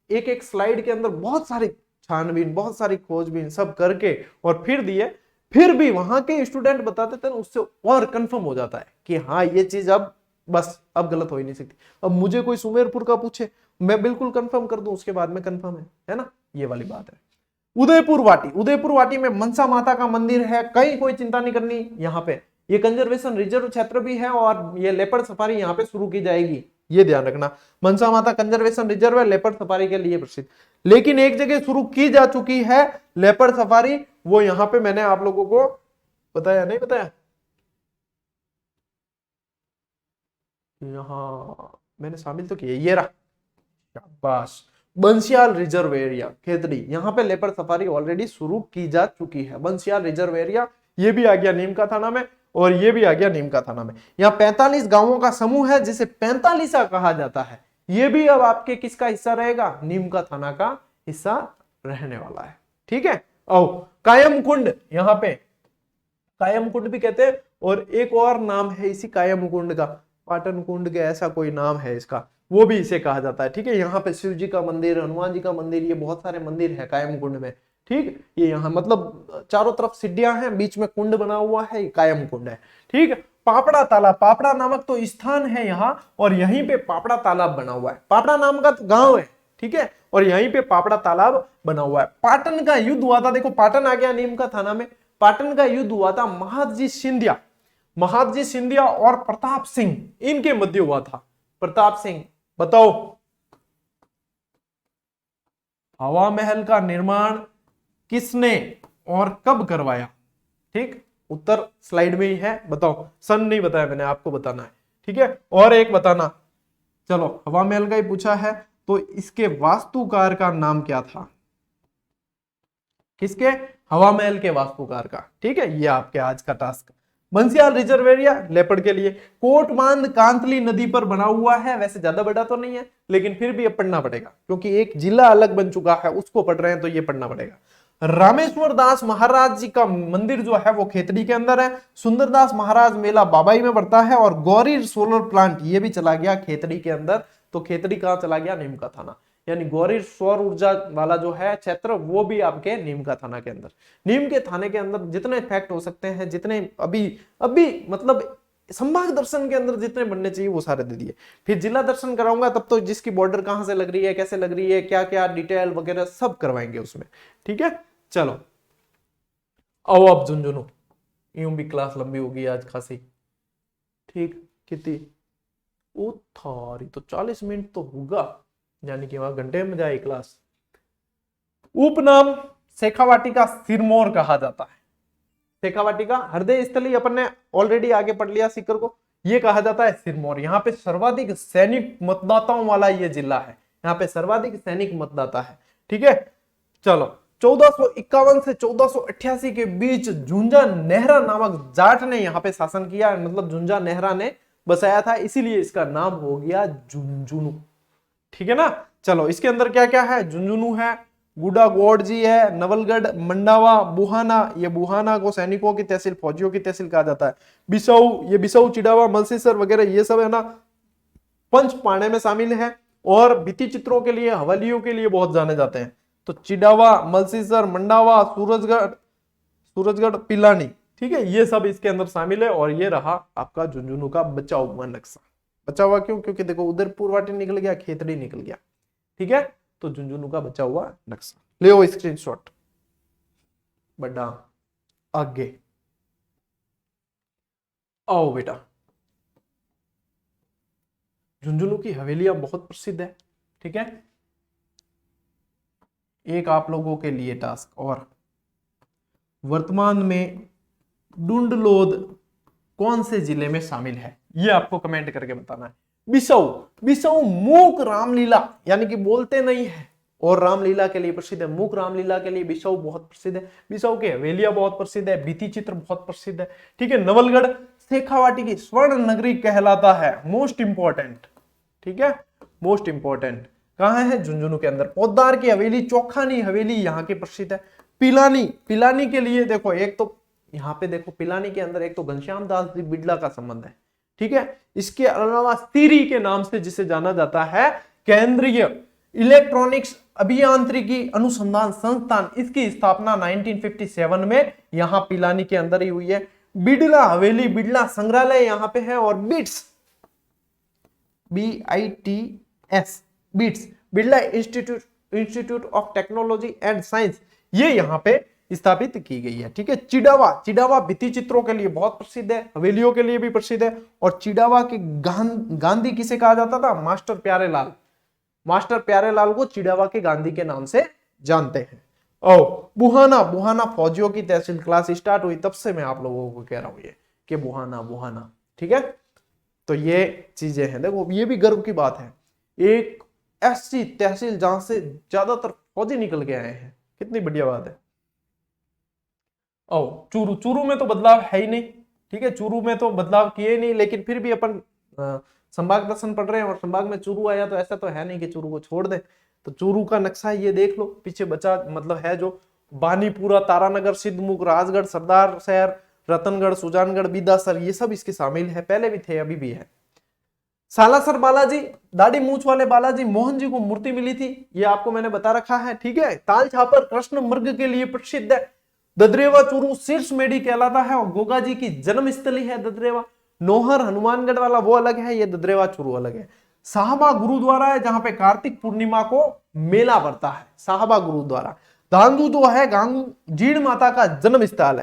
एक एक स्लाइड के अंदर बहुत सारी छानबीन, बहुत सारी खोजबीन सब करके और फिर दिए, फिर भी वहां के स्टूडेंट बताते थे, उससे और कंफर्म हो जाता है कि हाँ ये चीज अब बस अब गलत हो ही नहीं सकती। अब मुझे कोई सुमेरपुर का पूछे, मैं बिल्कुल कंफर्म कर दूं, उसके बाद में कंफर्म है ना, ये वाली बात है। उदयपुर वाटी, उदयपुर वाटी में मनसा माता का मंदिर है, कहीं कोई चिंता नहीं करनी। यहाँ पे ये कंजर्वेशन रिजर्व क्षेत्र भी है और ये लेपर्ड सफारी यहाँ पे शुरू की जाएगी, ये ध्यान रखना। मनसा माता कंजर्वेशन रिजर्व है, लेपर्ड सफारी के लिए प्रसिद्ध। लेकिन एक जगह शुरू की जा चुकी है लेपर्ड सफारी, वो यहाँ पे मैंने आप लोगों को बताया नहीं बताया, यहाँ मैंने शामिल तो किया, ये रहा, शाबाश, बंसियाल रिजर्व एरिया खेतड़ी, यहाँ पे लेपर्ड सफारी ऑलरेडी शुरू की जा चुकी है। बंसियाल रिजर्व एरिया ये भी आ गया नीमका थाना में और ये भी आ गया नीमका थाना में। यहाँ 45 गांवों का समूह है जिसे 45 कहा जाता है। ये भी अब आपके किसका हिस्सा रहेगा, नीमका थाना का हिस्सा रहने वाला है, ठीक है। आओ कायम कुंड, यहाँ पे कायम कुंड भी कहते हैं, और एक और नाम है इसी कायम कुंड का, पाटन कुंड के ऐसा कोई नाम है इसका, वो भी इसे कहा जाता है, ठीक है। यहाँ पे शिव जी का मंदिर, हनुमान जी का मंदिर, ये बहुत सारे मंदिर है कायम कुंड में, ठीक। ये यहाँ मतलब चारों तरफ सीढ़ियां हैं, बीच में कुंड बना हुआ है, कायम कुंड है, ठीक। पापड़ा तालाब, पापड़ा नामक तो स्थान है यहाँ, और यहीं पे पापड़ा तालाब बना हुआ है। पापड़ा नाम का तो गांव है, ठीक है, और यहीं पे पापड़ा तालाब बना हुआ है। पाटन का युद्ध हुआ था, देखो पाटन आ गया नीमका थाना में। पाटन का युद्ध हुआ था महादजी सिंधिया और प्रताप सिंह, इनके मध्य हुआ था। प्रताप सिंह, बताओ हवा महल का निर्माण किसने और कब करवाया, ठीक। उत्तर स्लाइड में ही है, बताओ। सन नहीं बताया मैंने, आपको बताना है, ठीक है। और एक बताना, चलो हवा महल का ही पूछा है, तो इसके वास्तुकार का नाम क्या था, किसके, हवा महल के वास्तुकार का, ठीक है। ये आपके आज का task. Bansiyal reserve area leopard के लिए। कोटबांध कांतली नदी पर बना हुआ है, वैसे ज्यादा बड़ा तो नहीं है, लेकिन फिर भी अब पढ़ना पड़ेगा क्योंकि एक जिला अलग बन चुका है, उसको पढ़ रहे हैं तो ये पढ़ना पड़ेगा। रामेश्वर दास महाराज जी का मंदिर जो है वो खेतड़ी के अंदर है। सुंदरदास महाराज मेला बाबाई में पड़ता है, और गौरी सोलर प्लांट ये भी चला गया खेतड़ी के अंदर। तो खेतड़ी कहां चला गया, नीमका थाना, यानी गौरी सौर ऊर्जा वाला जो है क्षेत्र वो भी आपके नीमका थाना के अंदर। नीम के थाने के अंदर जितने फैक्ट हो सकते हैं, जितने अभी मतलब संभाग दर्शन के अंदर जितने बनने चाहिए वो सारे दे दिए। फिर जिला दर्शन कराऊंगा तब तो जिसकी बॉर्डर कहां से लग रही है, कैसे लग रही है, क्या क्या डिटेल वगैरह सब करवाएंगे उसमें, ठीक है। चलो आओ अब झुंझुनू, यूं भी क्लास लंबी होगी आज खासी, ठीक। कितनी ओ थारी तो 40 मिनट तो होगा, यानी कि वहां घंटे में जाए क्लास। उपनाम शेखावाटी का सिरमौर कहा जाता है। शेखावाटी का हृदय स्थली अपन ने ऑलरेडी आगे पढ़ लिया सीकर को, ये कहा जाता है सिरमौर। यहाँ पे सर्वाधिक सैनिक मतदाताओं वाला ये जिला है, यहाँ पे सर्वाधिक सैनिक मतदाता है, ठीक है। चलो 1451 से 1488 के बीच झुंझा नेहरा नामक जाट ने यहाँ पे शासन किया, मतलब झुंझा नेहरा ने बसाया था, इसीलिए इसका नाम हो गया झुंझुनू, ठीक है ना। चलो इसके अंदर क्या क्या है, झुंझुनू है, गुडा गोडजी है, नवलगढ़, मंडावा, बुहाना, ये बुहाना को सैनिकों की तहसील, फौजियों की तहसील कहा जाता है। बिसाऊ, ये बिसाऊ, चिड़ावा, मलसीसर वगैरह ये सब है ना पंच पाणे में शामिल है और भित्ति चित्रों के लिए, हवेलियों के लिए बहुत जाने जाते हैं। तो चिड़ावा, मलसीसर, मंडावा, सूरजगढ़, पिलानी, ठीक है, ये सब इसके अंदर शामिल है। और ये रहा आपका झुंझुनू का बचा हुआ नक्शा। बचा हुआ क्यों? क्योंकि देखो उधर पूर्वाटी निकल गया, खेतड़ी निकल गया, ठीक है, तो झुंझुनू का बचा हुआ नक्शा ले लो स्क्रीनशॉट। बड़ा आगे आओ बेटा, झुंझुनू की हवेलियां बहुत प्रसिद्ध है, ठीक है। एक आप लोगों के लिए टास्क और, वर्तमान में डुंडलोद कौन से जिले में शामिल है, ये आपको कमेंट करके बताना है। बिसाऊ, बिसाऊ मूक रामलीला यानी कि बोलते नहीं है और रामलीला के लिए प्रसिद्ध है। मूक रामलीला के लिए बिसाऊ बहुत प्रसिद्ध है। बिसाऊ की हवेलियां बहुत प्रसिद्ध है, भित्ति चित्र बहुत प्रसिद्ध है, ठीक है। नवलगढ़ शेखावाटी की स्वर्ण नगरी कहलाता है, मोस्ट इंपॉर्टेंट, ठीक है, मोस्ट इंपॉर्टेंट। कहां है? झुंझुनू के अंदर। पोद्दार की हवेली, चोखानी हवेली यहाँ की प्रसिद्ध है। पिलानी, पिलानी के लिए देखो एक तो यहाँ पे देखो पिलानी के अंदर एक तो घनश्याम दास जी बिड़ला का संबंध है, ठीक है। इसके अलावा सीरी के नाम से जिसे जाना जाता है, केंद्रीय इलेक्ट्रॉनिक्स अभियांत्रिकी अनुसंधान संस्थान, इसकी स्थापना 1957 में यहाँ पिलानी के अंदर ही हुई है। बिड़ला हवेली, बिड़ला संग्रहालय यहाँ पे है। और bits, BITS, bits, Birla institute of technology and science, ये यहाँ पे स्थापित की गई है, ठीक है। चिड़ावा, चिड़ावा भित्ति चित्रों के लिए बहुत प्रसिद्ध है, हवेलियों के लिए भी प्रसिद्ध है। और चिड़ावा के गांधी किसे कहा जाता था? मास्टर प्यारेलाल। मास्टर प्यारेलाल को चिड़ावा के गांधी के नाम से जानते हैं। ओ बुहाना, बुहाना फौजियों की तहसील। क्लास स्टार्ट हुई तब से मैं आप लोगों को कह रहा हूं ये कि बुहाना, बुहाना, ठीक है। तो ये चीजें हैं, देखो ये भी गर्व की बात है, एक ऐसी तहसील जहां से ज्यादातर फौजी निकल के आए हैं, कितनी बढ़िया बात है। ओ चूरू, चूरू में तो बदलाव है ही नहीं, ठीक है, चूरू में तो बदलाव किए नहीं, लेकिन फिर भी अपन संभाग दर्शन पढ़ रहे हैं और संभाग में चूरू आया, तो ऐसा तो है नहीं कि चूरू को छोड़ दे। तो चूरू का नक्शा ये देख लो, पीछे बचा मतलब है जो बानीपुरा, तारानगर, सिद्धमुख, राजगढ़, सरदार शहर, रतनगढ़, सुजानगढ़, बीदासर, ये सब इसके शामिल है, पहले भी थे अभी भी है। सालासर बालाजी, दाढ़ी मूछ वाले बालाजी, मोहन जी को मूर्ति मिली थी, ये आपको मैंने बता रखा है, ठीक है। ताल छापर कृष्ण मृग के लिए प्रसिद्ध है। ददरेवा चूरू शीर्ष मेडी कहलाता है और गोगा जी की जन्मस्थली है ददरेवा। नोहर हनुमानगढ़ वाला वो अलग है, ये ददरेवा चूरू अलग है। साहबा गुरुद्वारा है जहां पे कार्तिक पूर्णिमा को मेला भरता है, साहबा गुरुद्वारा। धांधु जो है जीण माता का जन्म स्थान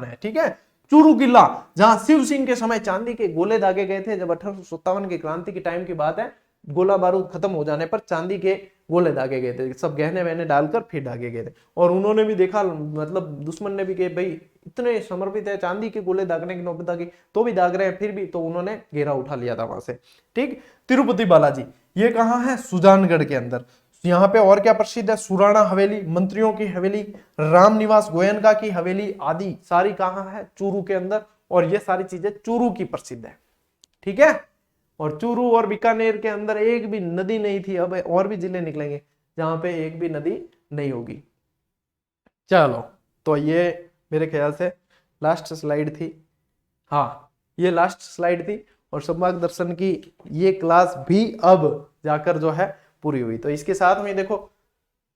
है, ठीक है। चूरू किला, जहां शिव सिंह के समय चांदी के गोले दागे गए थे, जब 1857 की क्रांति की टाइम की बात है, गोला बारूद खत्म हो जाने पर चांदी के गोले दागे गए थे, सब गहने वहने डालकर फिर दागे गए थे। और उन्होंने भी देखा, मतलब दुश्मन ने भी कहा भाई इतने समर्पित है, चांदी के गोले दागने की नौबत आ गई तो भी दाग रहे हैं, फिर भी, तो उन्होंने घेरा उठा लिया था वहां से, ठीक। तिरुपति बालाजी, ये कहाँ है? सुजानगढ़ के अंदर। यहाँ पे और क्या प्रसिद्ध है? सुराणा हवेली, मंत्रियों की हवेली, रामनिवास गोयनका की हवेली आदि सारी कहाँ है? चूरू के अंदर। और ये सारी चीजें चूरू की प्रसिद्ध है, ठीक है। और चूरू और बीकानेर के अंदर एक भी नदी नहीं थी, अब और भी जिले निकलेंगे जहां पे एक भी नदी नहीं होगी। चलो, तो ये मेरे ख्याल से लास्ट स्लाइड थी, हाँ ये लास्ट स्लाइड थी। और संभाग दर्शन की ये क्लास भी अब जाकर जो है पूरी हुई। तो इसके साथ में देखो,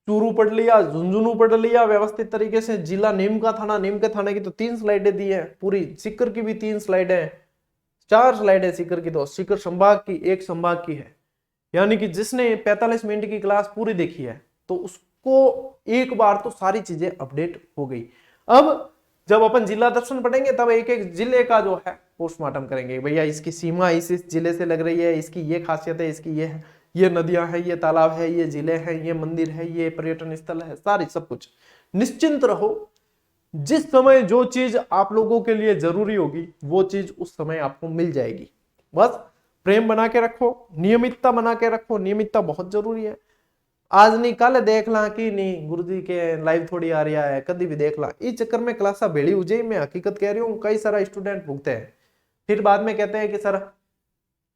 चूरू पढ़ लिया, झुंझुनू पढ़ लिया व्यवस्थित तरीके से, जिला नीम का थाना, नीम के थाने की तो 3 स्लाइडें दी है पूरी, सीकर की भी 3 स्लाइडें, 4 स्लाइडें सीकर की, तो सीकर संभाग की 1 संभाग की है। यानी कि जिसने 45 मिनट की क्लास पूरी देखी है तो उसको एक बार तो सारी चीजें अपडेट हो गई। अब जब अपन जिला दर्शन पढ़ेंगे तब एक एक जिले का जो है पोस्टमार्टम करेंगे, भैया इसकी सीमा इस जिले से लग रही है, इसकी ये खासियत है, इसकी ये है, ये नदियां हैं, ये तालाब है, ये जिले हैं, ये मंदिर है, ये पर्यटन स्थल है, सारी सब कुछ। निश्चिंत रहो, जिस समय जो चीज आप लोगों के लिए जरूरी होगी वो चीज उस समय आपको मिल जाएगी। बस प्रेम बना के रखो, नियमितता बना के रखो, नियमितता बहुत जरूरी है। आज नहीं कल देख ला कि नहीं गुरुजी के लाइव थोड़ी आ रहा है, कभी भी देख ला, इस चक्कर में क्लासा भेड़ी हो जाए। मैं हकीकत कह रही हूँ, कई सारा स्टूडेंट भुगते हैं, फिर बाद में कहते हैं कि सर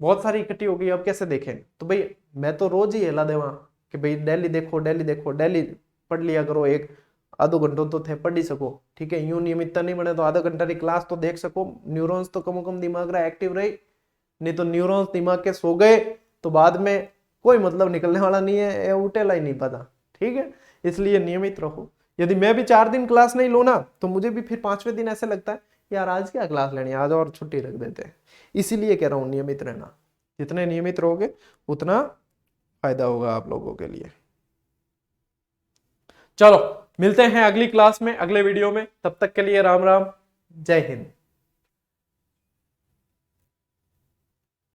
बहुत सारी इकट्ठी हो गई अब कैसे देखें। तो भाई मैं तो रोज ही हिला देवा कि भाई डेली देखो डेली देखो, डेली पढ़ लिया करो, एक आधो घंटों तो थे पढ़ ही सको, ठीक है। यूं नियमितता नहीं बने तो आधा घंटा की क्लास तो देख सको, न्यूरॉन्स तो कम कम दिमाग रहा एक्टिव रही, नहीं तो न्यूरॉन्स दिमाग के सो गए तो बाद में कोई मतलब निकलने वाला नहीं है, ये उठेला ही नहीं पता, ठीक है। इसलिए नियमित रहो। यदि मैं भी 4 दिन क्लास नहीं लूँ ना तो मुझे भी फिर 5वें दिन ऐसे लगता है यार आज क्या क्लास लेनी है, आज और छुट्टी रख देते हैं। इसीलिए कह रहा हूँ नियमित रहना, जितने नियमित रहोगे उतना फायदा होगा आप लोगों के लिए। चलो मिलते हैं अगली क्लास में, अगले वीडियो में, तब तक के लिए राम राम, जय हिंद।